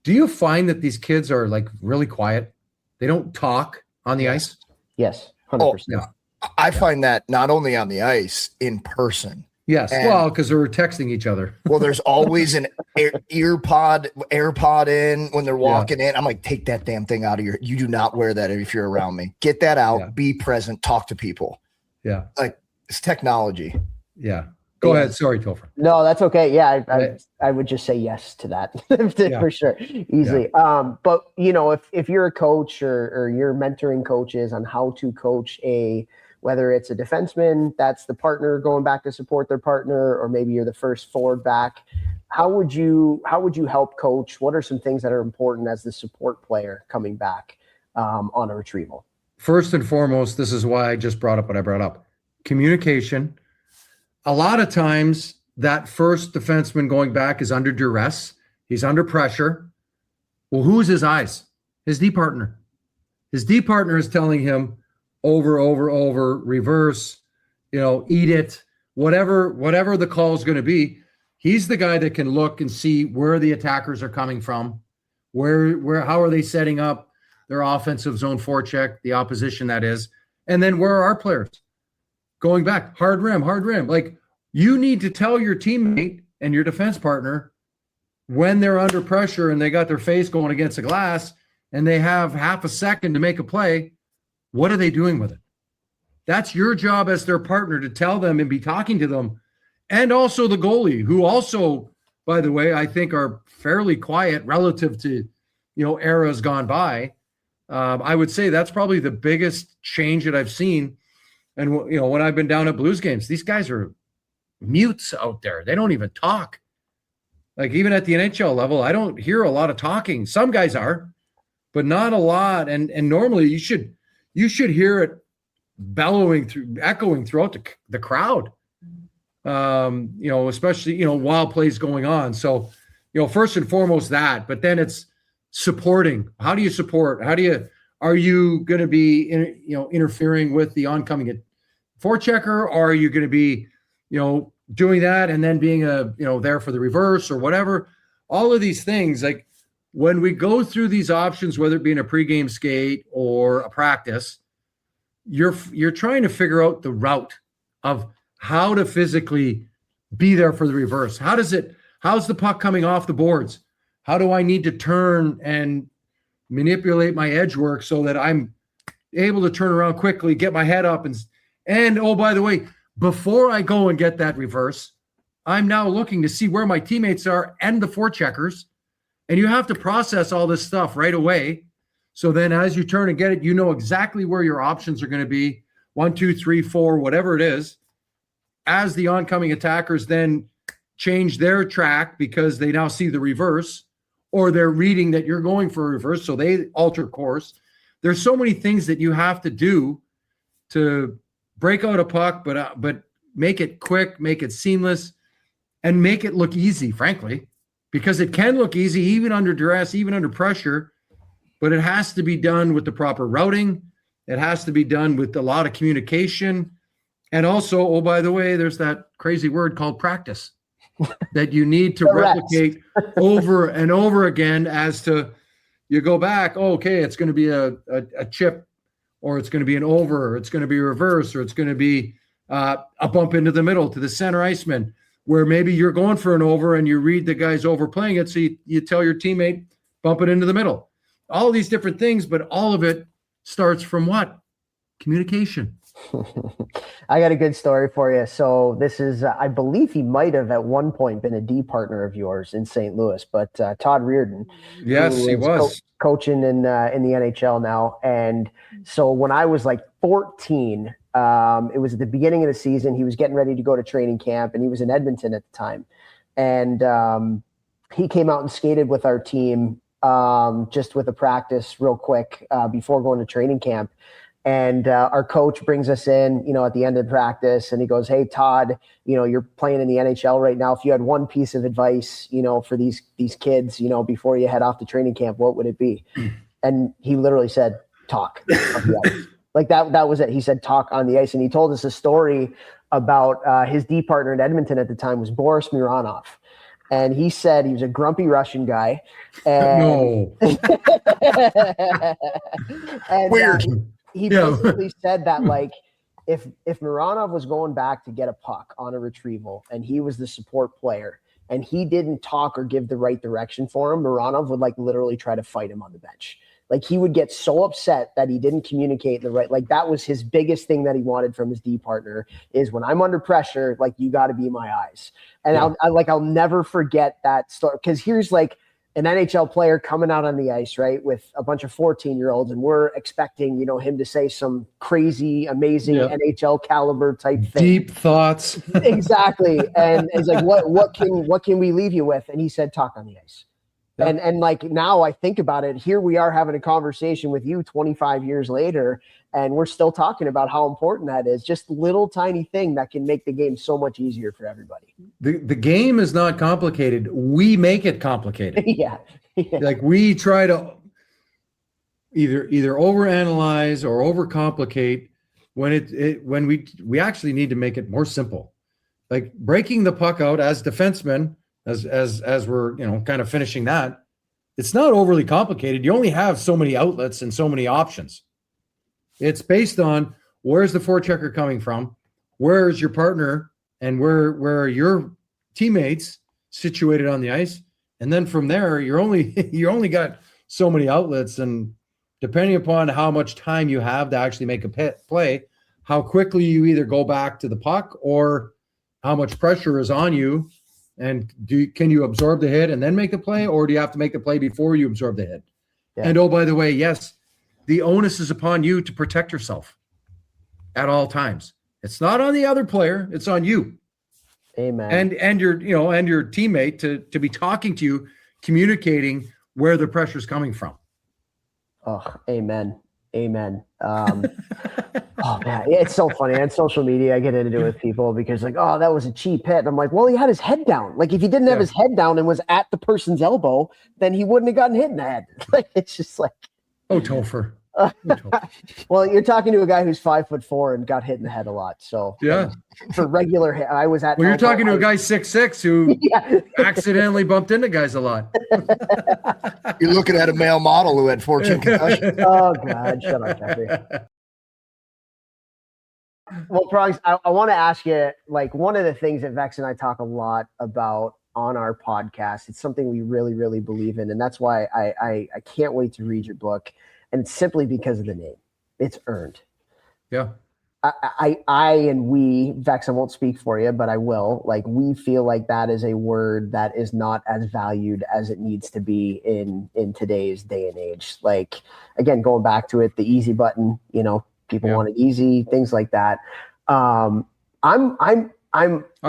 Speaker 3: do you find that these kids are like really quiet? They don't talk on the ice?
Speaker 1: Yes, 100%.
Speaker 2: Yeah. I find that not only on the ice, in person.
Speaker 3: Yes, well, because they're texting each other.
Speaker 2: Well, there's always an AirPod in when they're walking in. I'm like, take that damn thing out of you do not wear that if you're around me. Get that out, be present, talk to people. Yeah. Like, it's technology.
Speaker 3: Yeah. Go ahead. Sorry, Topher.
Speaker 1: No, that's okay. Yeah, I would just say yes to that for sure, easily. Yeah. But if you're a coach or you're mentoring coaches on how to coach whether it's a defenseman that's the partner going back to support their partner, or maybe you're the first forward back, how would you help coach? What are some things that are important as the support player coming back on a retrieval?
Speaker 3: First and foremost, this is why I just brought up what I brought up: communication. A lot of times that first defenseman going back is under duress. He's under pressure. Well, who's his eyes? His D partner. His D partner is telling him over, reverse, eat it, whatever the call is going to be. He's the guy that can look and see where the attackers are coming from, how are they setting up their offensive zone forecheck, the opposition that is, and then where are our players? Going back, hard rim. Like, You need to tell your teammate and your defense partner when they're under pressure and they got their face going against the glass and they have half a second to make a play. What are they doing with it? That's your job as their partner to tell them and be talking to them. And also the goalie, who also, by the way, I think are fairly quiet relative to, eras gone by. I would say that's probably the biggest change that I've seen. And, when I've been down at Blues games, these guys are mutes out there. They don't even talk. Like even at the NHL level, I don't hear a lot of talking. Some guys are, but not a lot. And normally you should hear it echoing throughout the crowd. Especially, while play's going on. So, first and foremost that, but then it's supporting. How do you support? Are you going to be, interfering with the oncoming forechecker? Or are you going to be, doing that and then being there for the reverse or whatever? All of these things, like when we go through these options, whether it be in a pregame skate or a practice, you're trying to figure out the route of how to physically be there for the reverse. How's the puck coming off the boards? How do I need to turn and manipulate my edge work so that I'm able to turn around quickly, get my head up and oh, by the way, before I go and get that reverse, I'm now looking to see where my teammates are and the forecheckers. And you have to process all this stuff right away. So then as you turn and get it, you know exactly where your options are going to be. 1, 2, 3, 4, whatever it is. As the oncoming attackers then change their track because they now see the reverse, or they're reading that you're going for a reverse, so they alter course. There's so many things that you have to do to break out a puck, but make it quick, make it seamless, and make it look easy, frankly, because it can look easy even under duress, even under pressure, but it has to be done with the proper routing. It has to be done with a lot of communication. And also, oh, by the way, there's that crazy word called practice that you need to replicate over and over again as to you go back, oh, okay, it's going to be a chip, or it's going to be an over, or it's going to be a reverse, or it's going to be a bump into the middle to the center iceman, where maybe you're going for an over and you read the guy's overplaying it. So you tell your teammate, bump it into the middle. All these different things, but all of it starts from what? Communication.
Speaker 1: I got a good story for you. So this is, I believe he might have at one point been a D partner of yours in St. Louis, but Todd Reardon.
Speaker 3: Yes, he was
Speaker 1: coaching in the NHL now. And so when I was like 14, it was at the beginning of the season. He was getting ready to go to training camp, and he was in Edmonton at the time. And he came out and skated with our team just with a practice real quick before going to training camp. And our coach brings us in, at the end of practice, and he goes, "Hey, Todd, you're playing in the NHL right now. If you had one piece of advice, for these kids, before you head off to training camp, what would it be?" And he literally said, "Talk on the ice." Like that was it. He said, "Talk on the ice." And he told us a story about his D partner in Edmonton at the time was Boris Mironov. And he said he was a grumpy Russian guy. And, and
Speaker 2: weird.
Speaker 1: He basically said that, like, if Mironov was going back to get a puck on a retrieval and he was the support player and he didn't talk or give the right direction for him, Mironov would like literally try to fight him on the bench. Like he would get so upset that he didn't communicate the right, like that was his biggest thing that he wanted from his D partner is when I'm under pressure, like you got to be my eyes. And I'll never forget that story. Cause here's like an NHL player coming out on the ice, right, with a bunch of 14-year-olds, and we're expecting, him to say some crazy, amazing NHL caliber type thing.
Speaker 3: Deep thoughts.
Speaker 1: Exactly. And it's like, what can we leave you with? And he said, talk on the ice. Yep. And like now I think about it, here we are having a conversation with you 25 years later, and we're still talking about how important that is. Just little tiny thing that can make the game so much easier for everybody.
Speaker 3: The game is not complicated. We make it complicated.
Speaker 1: Yeah.
Speaker 3: Like we try to either overanalyze or overcomplicate when we actually need to make it more simple. Like breaking the puck out as defensemen, as we're kind of finishing that, it's not overly complicated. You only have so many outlets and so many options. It's based on where's the forechecker coming from, where's your partner and where your teammates situated on the ice. And then from there, you only got so many outlets, and depending upon how much time you have to actually make a play, how quickly you either go back to the puck or how much pressure is on you, and can you absorb the hit and then make the play, or do you have to make the play before you absorb the hit? Yeah. And oh, by the way, yes, the onus is upon you to protect yourself at all times. It's not on the other player; it's on you.
Speaker 1: Amen.
Speaker 3: And your teammate to be talking to you, communicating where the pressure is coming from.
Speaker 1: Oh, amen. Oh man, it's so funny. On social media, I get into it with people because like, oh, that was a cheap hit. And I'm like, well, he had his head down. Like if he didn't have his head down and was at the person's elbow, then he wouldn't have gotten hit in the head. Like it's just like,
Speaker 3: oh, Topher.
Speaker 1: Well, you're talking to a guy who's 5'4" and got hit in the head a lot. So
Speaker 3: yeah,
Speaker 1: for regular hit, I was at.
Speaker 3: Well, you're talking to a guy 6'6" who accidentally bumped into guys a lot.
Speaker 2: You're looking at a male model who had 14 concussions.
Speaker 1: Oh God, shut up, Jeffrey. Well, Prongs, I want to ask you, like one of the things that Vex and I talk a lot about on our podcast. It's something we really, really believe in, and that's why I can't wait to read your book. And it's simply because of the name. It's earned.
Speaker 3: Yeah.
Speaker 1: I and we, Vex, I won't speak for you, but I will. Like, we feel like that is a word that is not as valued as it needs to be in today's day and age. Like, again, going back to it, the easy button, people want it easy, things like that.
Speaker 3: Are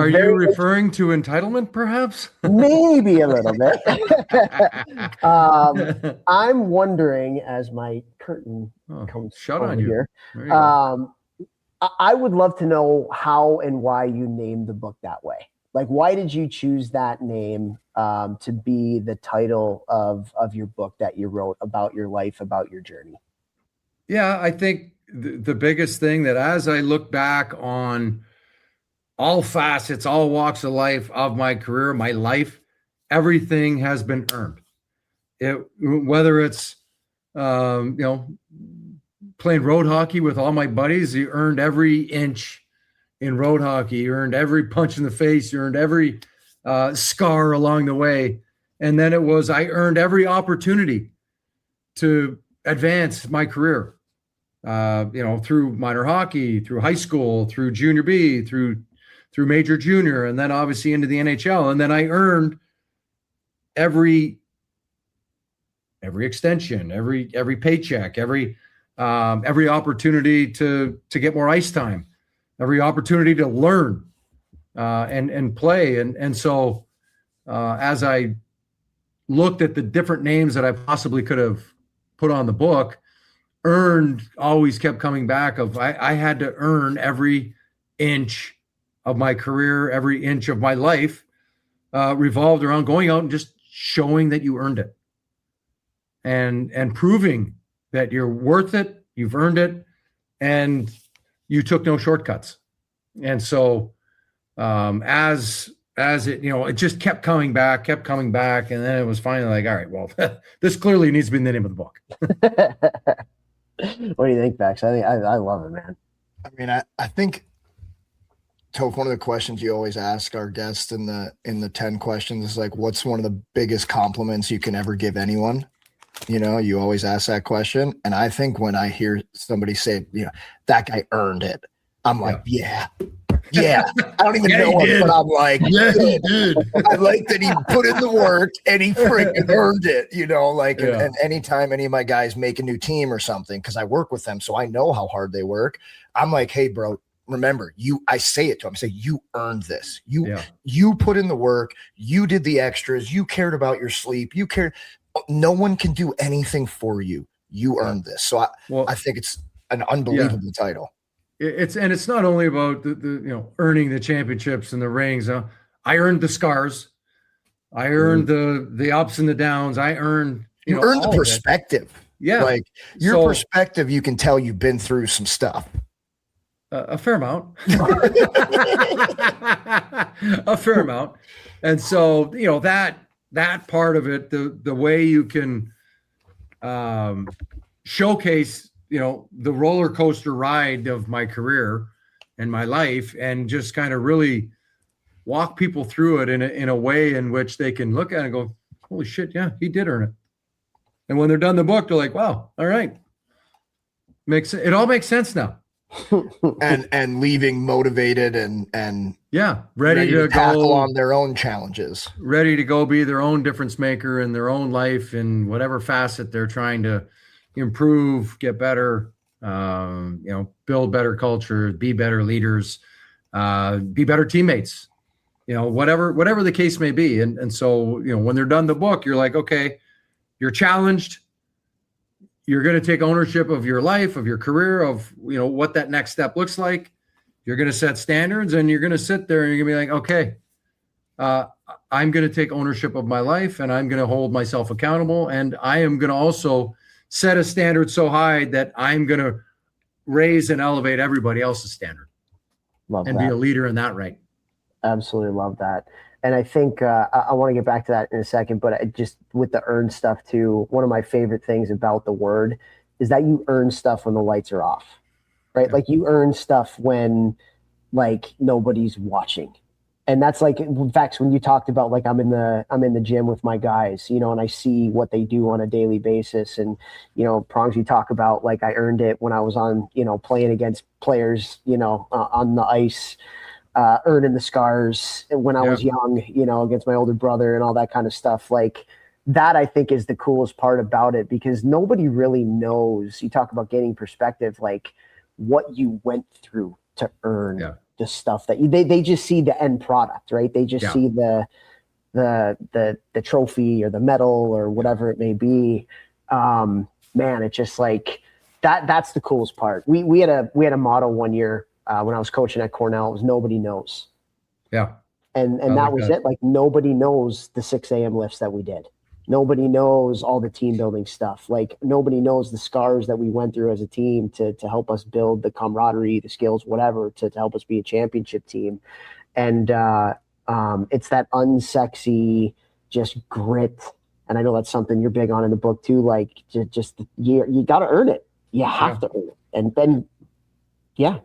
Speaker 3: you referring to entitlement, perhaps?
Speaker 1: Maybe a little bit. I'm wondering, as my curtain comes
Speaker 3: shut
Speaker 1: over
Speaker 3: on you
Speaker 1: here, I would love to know how and why you named the book that way. Like, why did you choose that name to be the title of your book that you wrote about your life, about your journey?
Speaker 3: Yeah, I think the biggest thing that as I look back on all facets, all walks of life of my career, my life, everything has been earned. Whether it's, playing road hockey with all my buddies, you earned every inch in road hockey. You earned every punch in the face. You earned every scar along the way. And then I earned every opportunity to advance my career, through minor hockey, through high school, through junior B, through major junior, and then obviously into the NHL. And then I earned every extension, every paycheck, every opportunity to get more ice time, every opportunity to learn and play. And so as I looked at the different names that I possibly could have put on the book, earned always kept coming back of I had to earn every inch of my career, every inch of my life revolved around going out and just showing that you earned it and proving that you're worth it, you've earned it, and you took no shortcuts. And so as it, it just kept coming back, and then it was finally like, all right, well, this clearly needs to be the name of the book.
Speaker 1: What do you think, Vex? I love it, man.
Speaker 2: I mean, I think, Toph, one of the questions you always ask our guests in the 10 questions is like, what's one of the biggest compliments you can ever give anyone? You always ask that question. And I think when I hear somebody say, that guy earned it, I'm like, yeah. I don't even know it, but I'm like, yeah, he did. I like that he put in the work and he freaking earned it, and anytime any of my guys make a new team or something, because I work with them, so I know how hard they work. I'm like, hey, bro, remember, I say it to him. I say, you earned this. You put in the work. You did the extras. You cared about your sleep. You cared. No one can do anything for you. You earned this. So I think it's an unbelievable title.
Speaker 3: It's not only about the earning the championships and the rings. I earned the scars. I earned the ups and the downs. I earned
Speaker 2: you earned the perspective.
Speaker 3: Yeah,
Speaker 2: like your perspective. You can tell you've been through some stuff.
Speaker 3: A fair amount. A fair amount. And so, that part of it, the way you can showcase, the roller coaster ride of my career and my life, and just kind of really walk people through it in a way in which they can look at it and go, holy shit, yeah, he did earn it. And when they're done the book, they're like, wow, all right. It all makes sense now.
Speaker 2: and leaving motivated and
Speaker 3: ready to
Speaker 2: tackle
Speaker 3: go
Speaker 2: on their own challenges,
Speaker 3: ready to go be their own difference maker in their own life in whatever facet they're trying to improve, get better, build better culture, be better leaders, be better teammates, whatever the case may be. And so, when they're done the book, you're like, okay, you're challenged. You're going to take ownership of your life, of your career, of, what that next step looks like. You're going to set standards, and you're going to sit there and you're going to be like, okay, I'm going to take ownership of my life, and I'm going to hold myself accountable. And I am going to also set a standard so high that I'm going to raise and elevate everybody else's standard.
Speaker 1: Love
Speaker 3: and
Speaker 1: that.
Speaker 3: Be a leader in that right.
Speaker 1: Absolutely love that. And I think I want to get back to that in a second, but just with the earn stuff too, one of my favorite things about the word is that you earn stuff when the lights are off, right? Yeah. Like you earn stuff when like nobody's watching. And that's like, in fact, when you talked about like I'm in the gym with my guys, and I see what they do on a daily basis. And, Prongs, you talk about like I earned it when I was on, playing against players, on the ice. Earning the scars when I was young, against my older brother and all that kind of stuff. Like that, I think, is the coolest part about it, because nobody really knows. You talk about gaining perspective, like what you went through to earn the stuff that they just see the end product, right? They just see the trophy or the medal or whatever it may be. Man, it's just like that's the coolest part. We had a motto one year. When I was coaching at Cornell, it was nobody knows.
Speaker 3: Yeah.
Speaker 1: And that was it. Like nobody knows the 6 a.m. lifts that we did. Nobody knows all the team building stuff. Like nobody knows the scars that we went through as a team to help us build the camaraderie, the skills, whatever, to help us be a championship team. And it's that unsexy, just grit. And I know that's something you're big on in the book too. Like just you got to earn it. You have to earn it. And then,
Speaker 3: Yeah.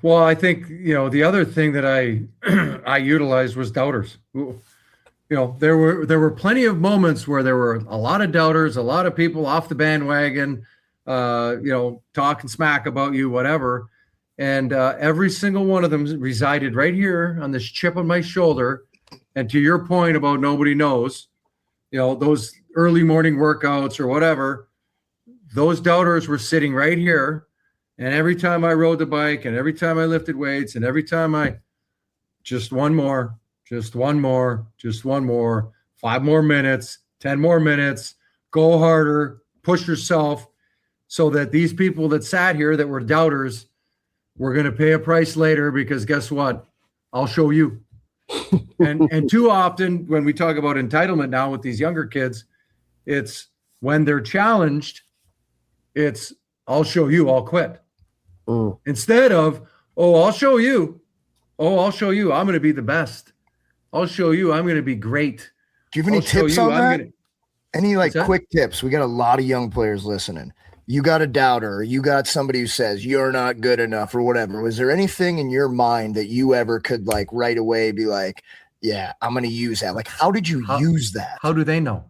Speaker 3: Well, I think, the other thing that I utilized was doubters. There were plenty of moments where there were a lot of doubters, a lot of people off the bandwagon, talking smack about you, whatever. And every single one of them resided right here on this chip on my shoulder. And to your point about nobody knows, those early morning workouts or whatever, those doubters were sitting right here. And every time I rode the bike and every time I lifted weights and every time just one more, 5 more minutes, 10 more minutes, go harder, push yourself, so that these people that sat here that were doubters were going to pay a price later, because guess what? I'll show you. and too often when we talk about entitlement now with these younger kids, it's when they're challenged, it's I'll show you, I'll quit. Instead of, I'll show you. I'm going to be the best. I'll show you. I'm going to be great.
Speaker 2: Do you have any tips on that? Any quick tips? We got a lot of young players listening. You got a doubter, or you got somebody who says you're not good enough or whatever. Was there anything in your mind that you ever could right away be like, yeah, I'm going to use that? Like, how did you use that?
Speaker 3: How do they know?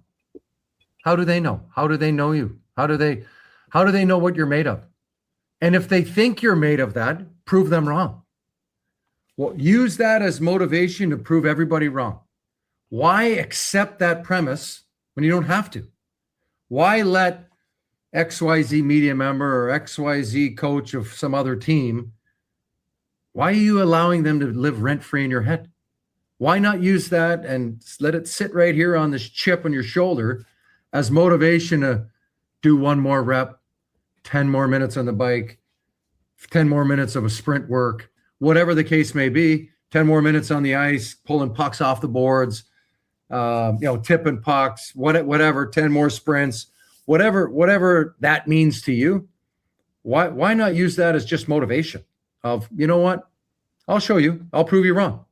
Speaker 3: How do they know? How do they know you? How do they know what you're made of? And if they think you're made of that, prove them wrong. Well, use that as motivation to prove everybody wrong. Why accept that premise when you don't have to? Why let XYZ media member or XYZ coach of some other team, why are you allowing them to live rent-free in your head? Why not use that and let it sit right here on this chip on your shoulder as motivation to do one more rep, 10 more minutes on the bike, 10 more minutes of a sprint work, whatever the case may be, 10 more minutes on the ice, pulling pucks off the boards, tipping pucks, whatever, 10 more sprints, whatever that means to you. Why not use that as just motivation of, you know what, I'll show you, I'll prove you wrong.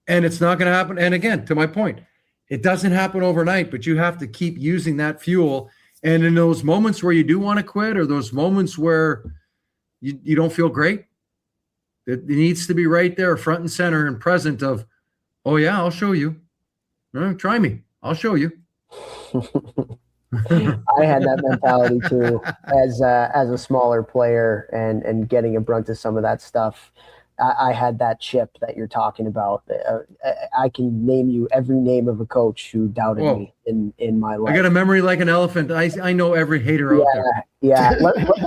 Speaker 3: And it's not going to happen. And again, to my point, it doesn't happen overnight, but you have to keep using that fuel. And in those moments where you do want to quit, or those moments where you don't feel great, It needs to be right there, front and center and present of, oh yeah, I'll show you. Try me. I'll show you.
Speaker 1: I had that mentality too as a smaller player and getting a brunt of some of that stuff. I had that chip that you're talking about. I can name you every name of a coach who doubted me in my life.
Speaker 3: I got a memory like an elephant. I know every hater out there.
Speaker 1: Yeah.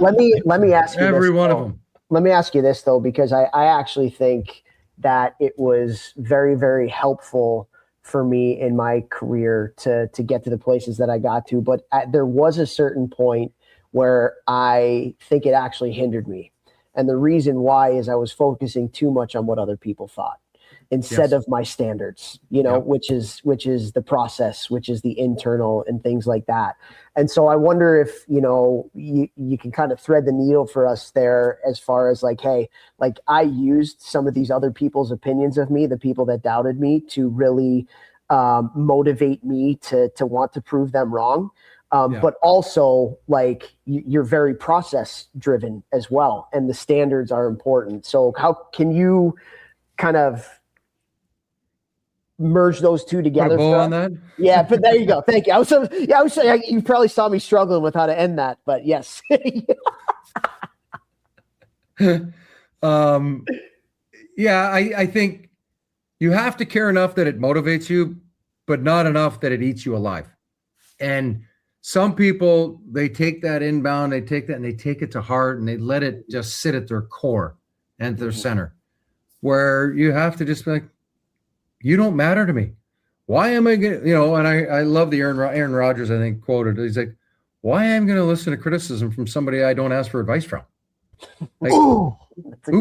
Speaker 1: Let me ask you
Speaker 3: every
Speaker 1: this,
Speaker 3: one
Speaker 1: though.
Speaker 3: of them.
Speaker 1: Let me ask you this though, because I actually think that it was very, very helpful for me in my career to get to the places that I got to. But there was a certain point where I think it actually hindered me. And the reason why is I was focusing too much on what other people thought instead of my standards, which is the process, which is the internal and things like that. And so I wonder if, you can kind of thread the needle for us there as far as like, hey, like I used some of these other people's opinions of me, the people that doubted me, to really motivate me to want to prove them wrong. But also like you're very process driven as well. And the standards are important. So how can you kind of merge those two together?
Speaker 3: Put a bow on that?
Speaker 1: Yeah, but there you go. Thank you. I was saying you probably saw me struggling with how to end that, but yes.
Speaker 3: I think you have to care enough that it motivates you, but not enough that it eats you alive. And some people, they take that inbound, they take that and they take it to heart and they let it just sit at their core and their center, where you have to just be like, you don't matter to me. Why am I going to, and I love the Aaron Rodgers, I think, quoted. He's like, why am I going to listen to criticism from somebody I don't ask for advice from? Like, who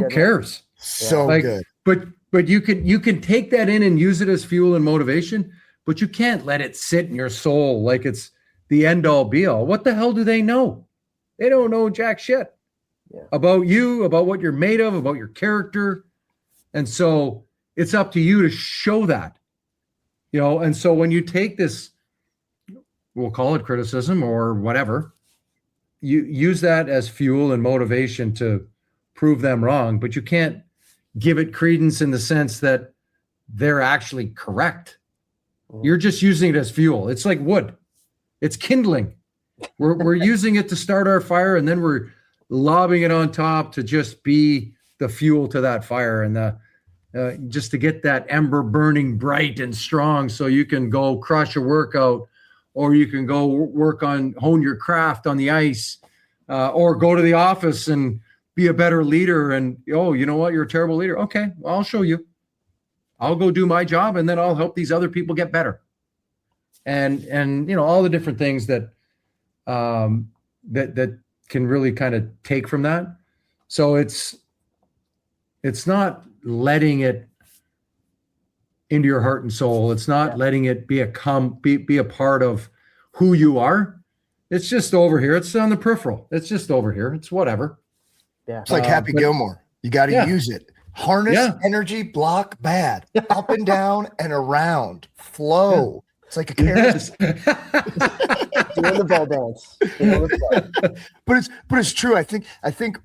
Speaker 3: cares?
Speaker 2: So good.
Speaker 3: But you can take that in and use it as fuel and motivation, but you can't let it sit in your soul like it's the end all be all. What the hell do they know? They don't know jack shit about you, about what you're made of, about your character. And so it's up to you to show that, and so when you take this, we'll call it criticism or whatever, you use that as fuel and motivation to prove them wrong, but you can't give it credence in the sense that they're actually correct. You're just using it as fuel. It's like wood. It's kindling. We're using it to start our fire, and then we're lobbing it on top to just be the fuel to that fire and just to get that ember burning bright and strong so you can go crush a workout, or you can go hone your craft on the ice, or go to the office and be a better leader. And, you know what? You're a terrible leader. Okay, well, I'll show you. I'll go do my job, and then I'll help these other people get better. And all the different things that that can really kind of take from that. So it's not letting it into your heart and soul. It's not letting it be a part of who you are. It's just over here. It's on the peripheral. It's just over here. It's whatever.
Speaker 2: Yeah. It's like Happy Gilmore. You got to use it. Harness energy, block bad, up and down and around, flow. It's like a carrot.
Speaker 1: Doing the ball dance.
Speaker 2: But it's true. I think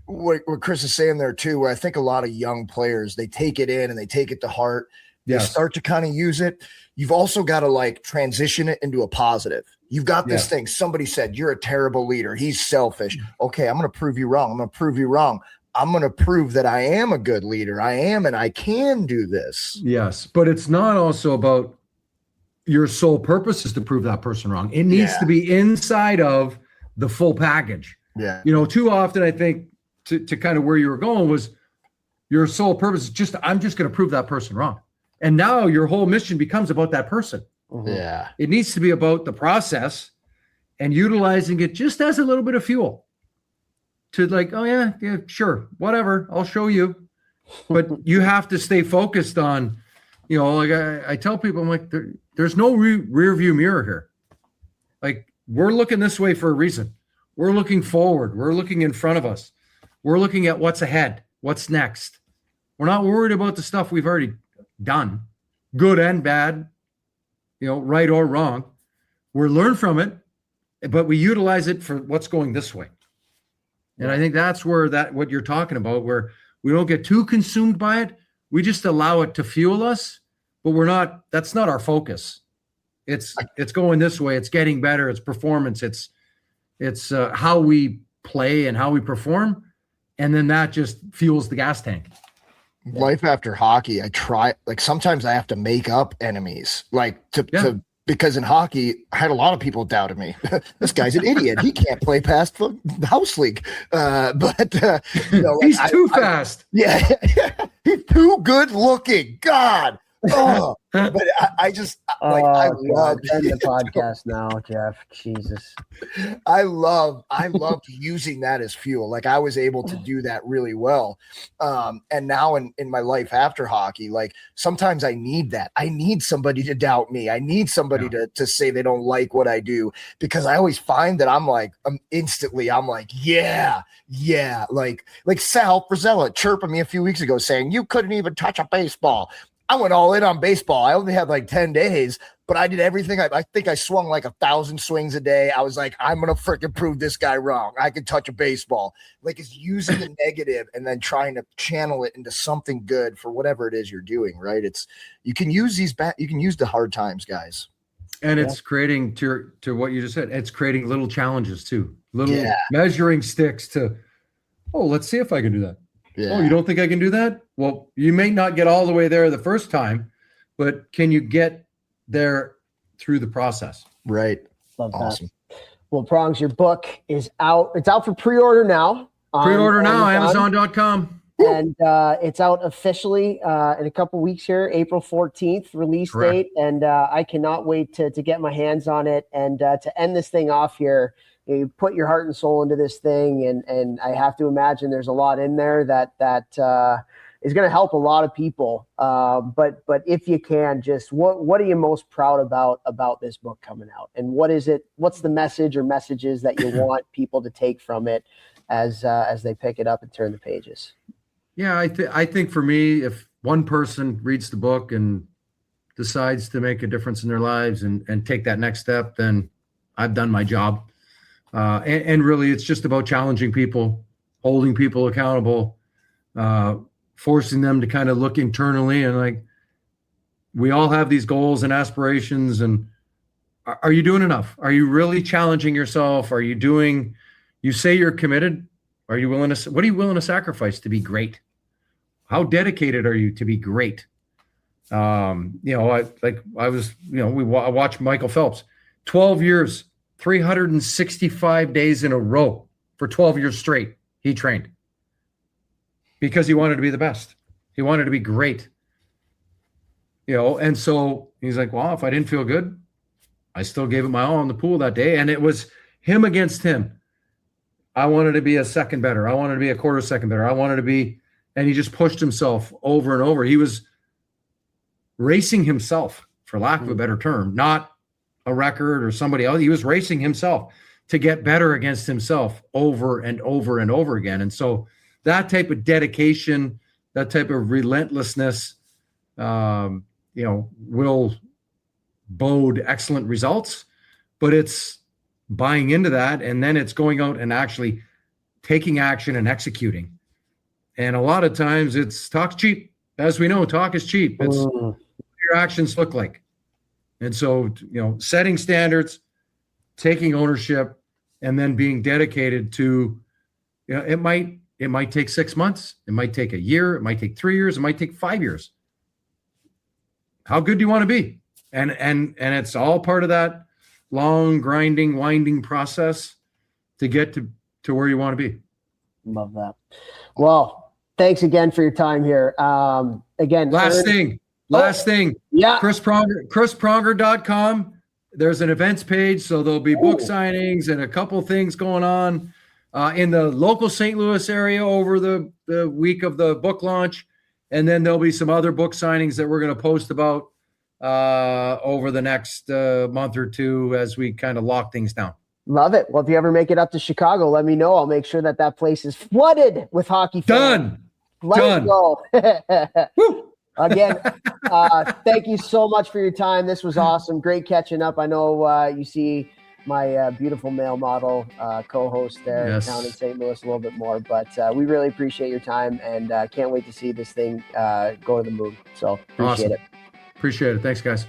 Speaker 2: what Chris is saying there too, where I think a lot of young players, they take it in and they take it to heart. They start to kind of use it. You've also got to like transition it into a positive. You've got this thing. Somebody said, you're a terrible leader. He's selfish. Okay, I'm going to prove you wrong. I'm going to prove you wrong. I'm going to prove that I am a good leader. I am, and I can do this.
Speaker 3: Yes, but it's not also about your sole purpose is to prove that person wrong. It needs to be inside of the full package.
Speaker 2: Yeah.
Speaker 3: Too often I think to kind of where you were going was your sole purpose is I'm just going to prove that person wrong. And now your whole mission becomes about that person.
Speaker 2: Yeah.
Speaker 3: It needs to be about the process and utilizing it just as a little bit of fuel to like, oh yeah, sure, whatever, I'll show you. But you have to stay focused on, like I tell people, I'm like, there's no rear view mirror here. Like we're looking this way for a reason. We're looking forward. We're looking in front of us. We're looking at what's ahead, what's next. We're not worried about the stuff we've already done, good and bad, right or wrong. We learn from it, but we utilize it for what's going this way. And I think that's where what you're talking about, where We don't get too consumed by it. We just allow it to fuel us, but that's not our focus. It's going this way. It's getting better. It's performance. It's how we play and how we perform. And then that just fuels the gas tank.
Speaker 2: Life after hockey, I try, like, sometimes I have to make up enemies, like to because in hockey, I had a lot of people doubted me. This guy's an idiot. He can't play past the house league.
Speaker 3: He's too fast.
Speaker 2: Yeah. He's too good looking. God. Oh, but I just like, I love
Speaker 1: the podcast now, Jeff. Jesus.
Speaker 2: I loved using that as fuel. Like, I was able to do that really well. And now in my life after hockey, like, sometimes I need that. I need somebody to doubt me. I need somebody to say they don't like what I do, because I always find that I'm like, yeah. Like Sal Frizella chirping me a few weeks ago saying, you couldn't even touch a baseball. I went all in on baseball. I only had like 10 days, but I did everything. I think I swung like 1,000 swings a day. I was like, I'm going to freaking prove this guy wrong. I can touch a baseball. Like, it's using the negative and then trying to channel it into something good for whatever it is you're doing, right? You can use the hard times, guys.
Speaker 3: And it's creating, to what you just said, it's creating little challenges too. Little measuring sticks to, let's see if I can do that. Yeah. Oh, you don't think I can do that? Well, you may not get all the way there the first time, but can you get there through the process?
Speaker 2: Right.
Speaker 1: Love awesome. That. Well, Prongs, your book is out. It's out for pre-order now.
Speaker 3: Pre-order now, Amazon.com.
Speaker 1: And it's out officially in a couple weeks here, April 14th release date. And I cannot wait to get my hands on it and to end this thing off here. You put your heart and soul into this thing, and I have to imagine there's a lot in there that is going to help a lot of people. But if you can, just what are you most proud about this book coming out, and what's the message or messages that you want people to take from it as they pick it up and turn the pages?
Speaker 3: Yeah, I think for me, if one person reads the book and decides to make a difference in their lives and take that next step, then I've done my job. And really, it's just about challenging people, holding people accountable, forcing them to kind of look internally, and like, we all have these goals and aspirations, and are you doing enough? Are you really challenging yourself? Are you doing, you say you're committed. What are you willing to sacrifice to be great? How dedicated are you to be great? I watched Michael Phelps, 12 years, 365 days in a row for 12 years straight. He trained because he wanted to be the best. He wanted to be great. And so he's like, well, if I didn't feel good, I still gave it my all in the pool that day. And it was him against him. I wanted to be a second better. I wanted to be a quarter second better. I wanted to be, and he just pushed himself over and over. He was racing himself, for lack of a better term, not a record or somebody else. He was racing himself to get better against himself over and over and over again. And so that type of dedication, that type of relentlessness, will bode excellent results, but it's buying into that. And then it's going out and actually taking action and executing. And a lot of times talk's cheap. As we know, talk is cheap. It's what your actions look like. And so, setting standards, taking ownership, and then being dedicated to, it might take 6 months. It might take a year. It might take 3 years. It might take 5 years. How good do you want to be? And it's all part of that long, grinding, winding process to get to where you want to be.
Speaker 1: Love that. Well, thanks again for your time here.
Speaker 3: Last thing.
Speaker 1: Yeah.
Speaker 3: Chris Pronger, chrispronger.com. There's an events page. So there'll be book signings and a couple things going on in the local St. Louis area over the week of the book launch. And then there'll be some other book signings that we're going to post about over the next month or two as we kind of lock things down.
Speaker 1: Love it. Well, if you ever make it up to Chicago, let me know. I'll make sure that place is flooded with hockey fans. Let's go. Again, thank you so much for your time. This was awesome. Great catching up. I know you see my beautiful male model co-host there down in St. Louis a little bit more. But we really appreciate your time, and can't wait to see this thing go to the moon. So appreciate it.
Speaker 3: Appreciate it. Thanks, guys.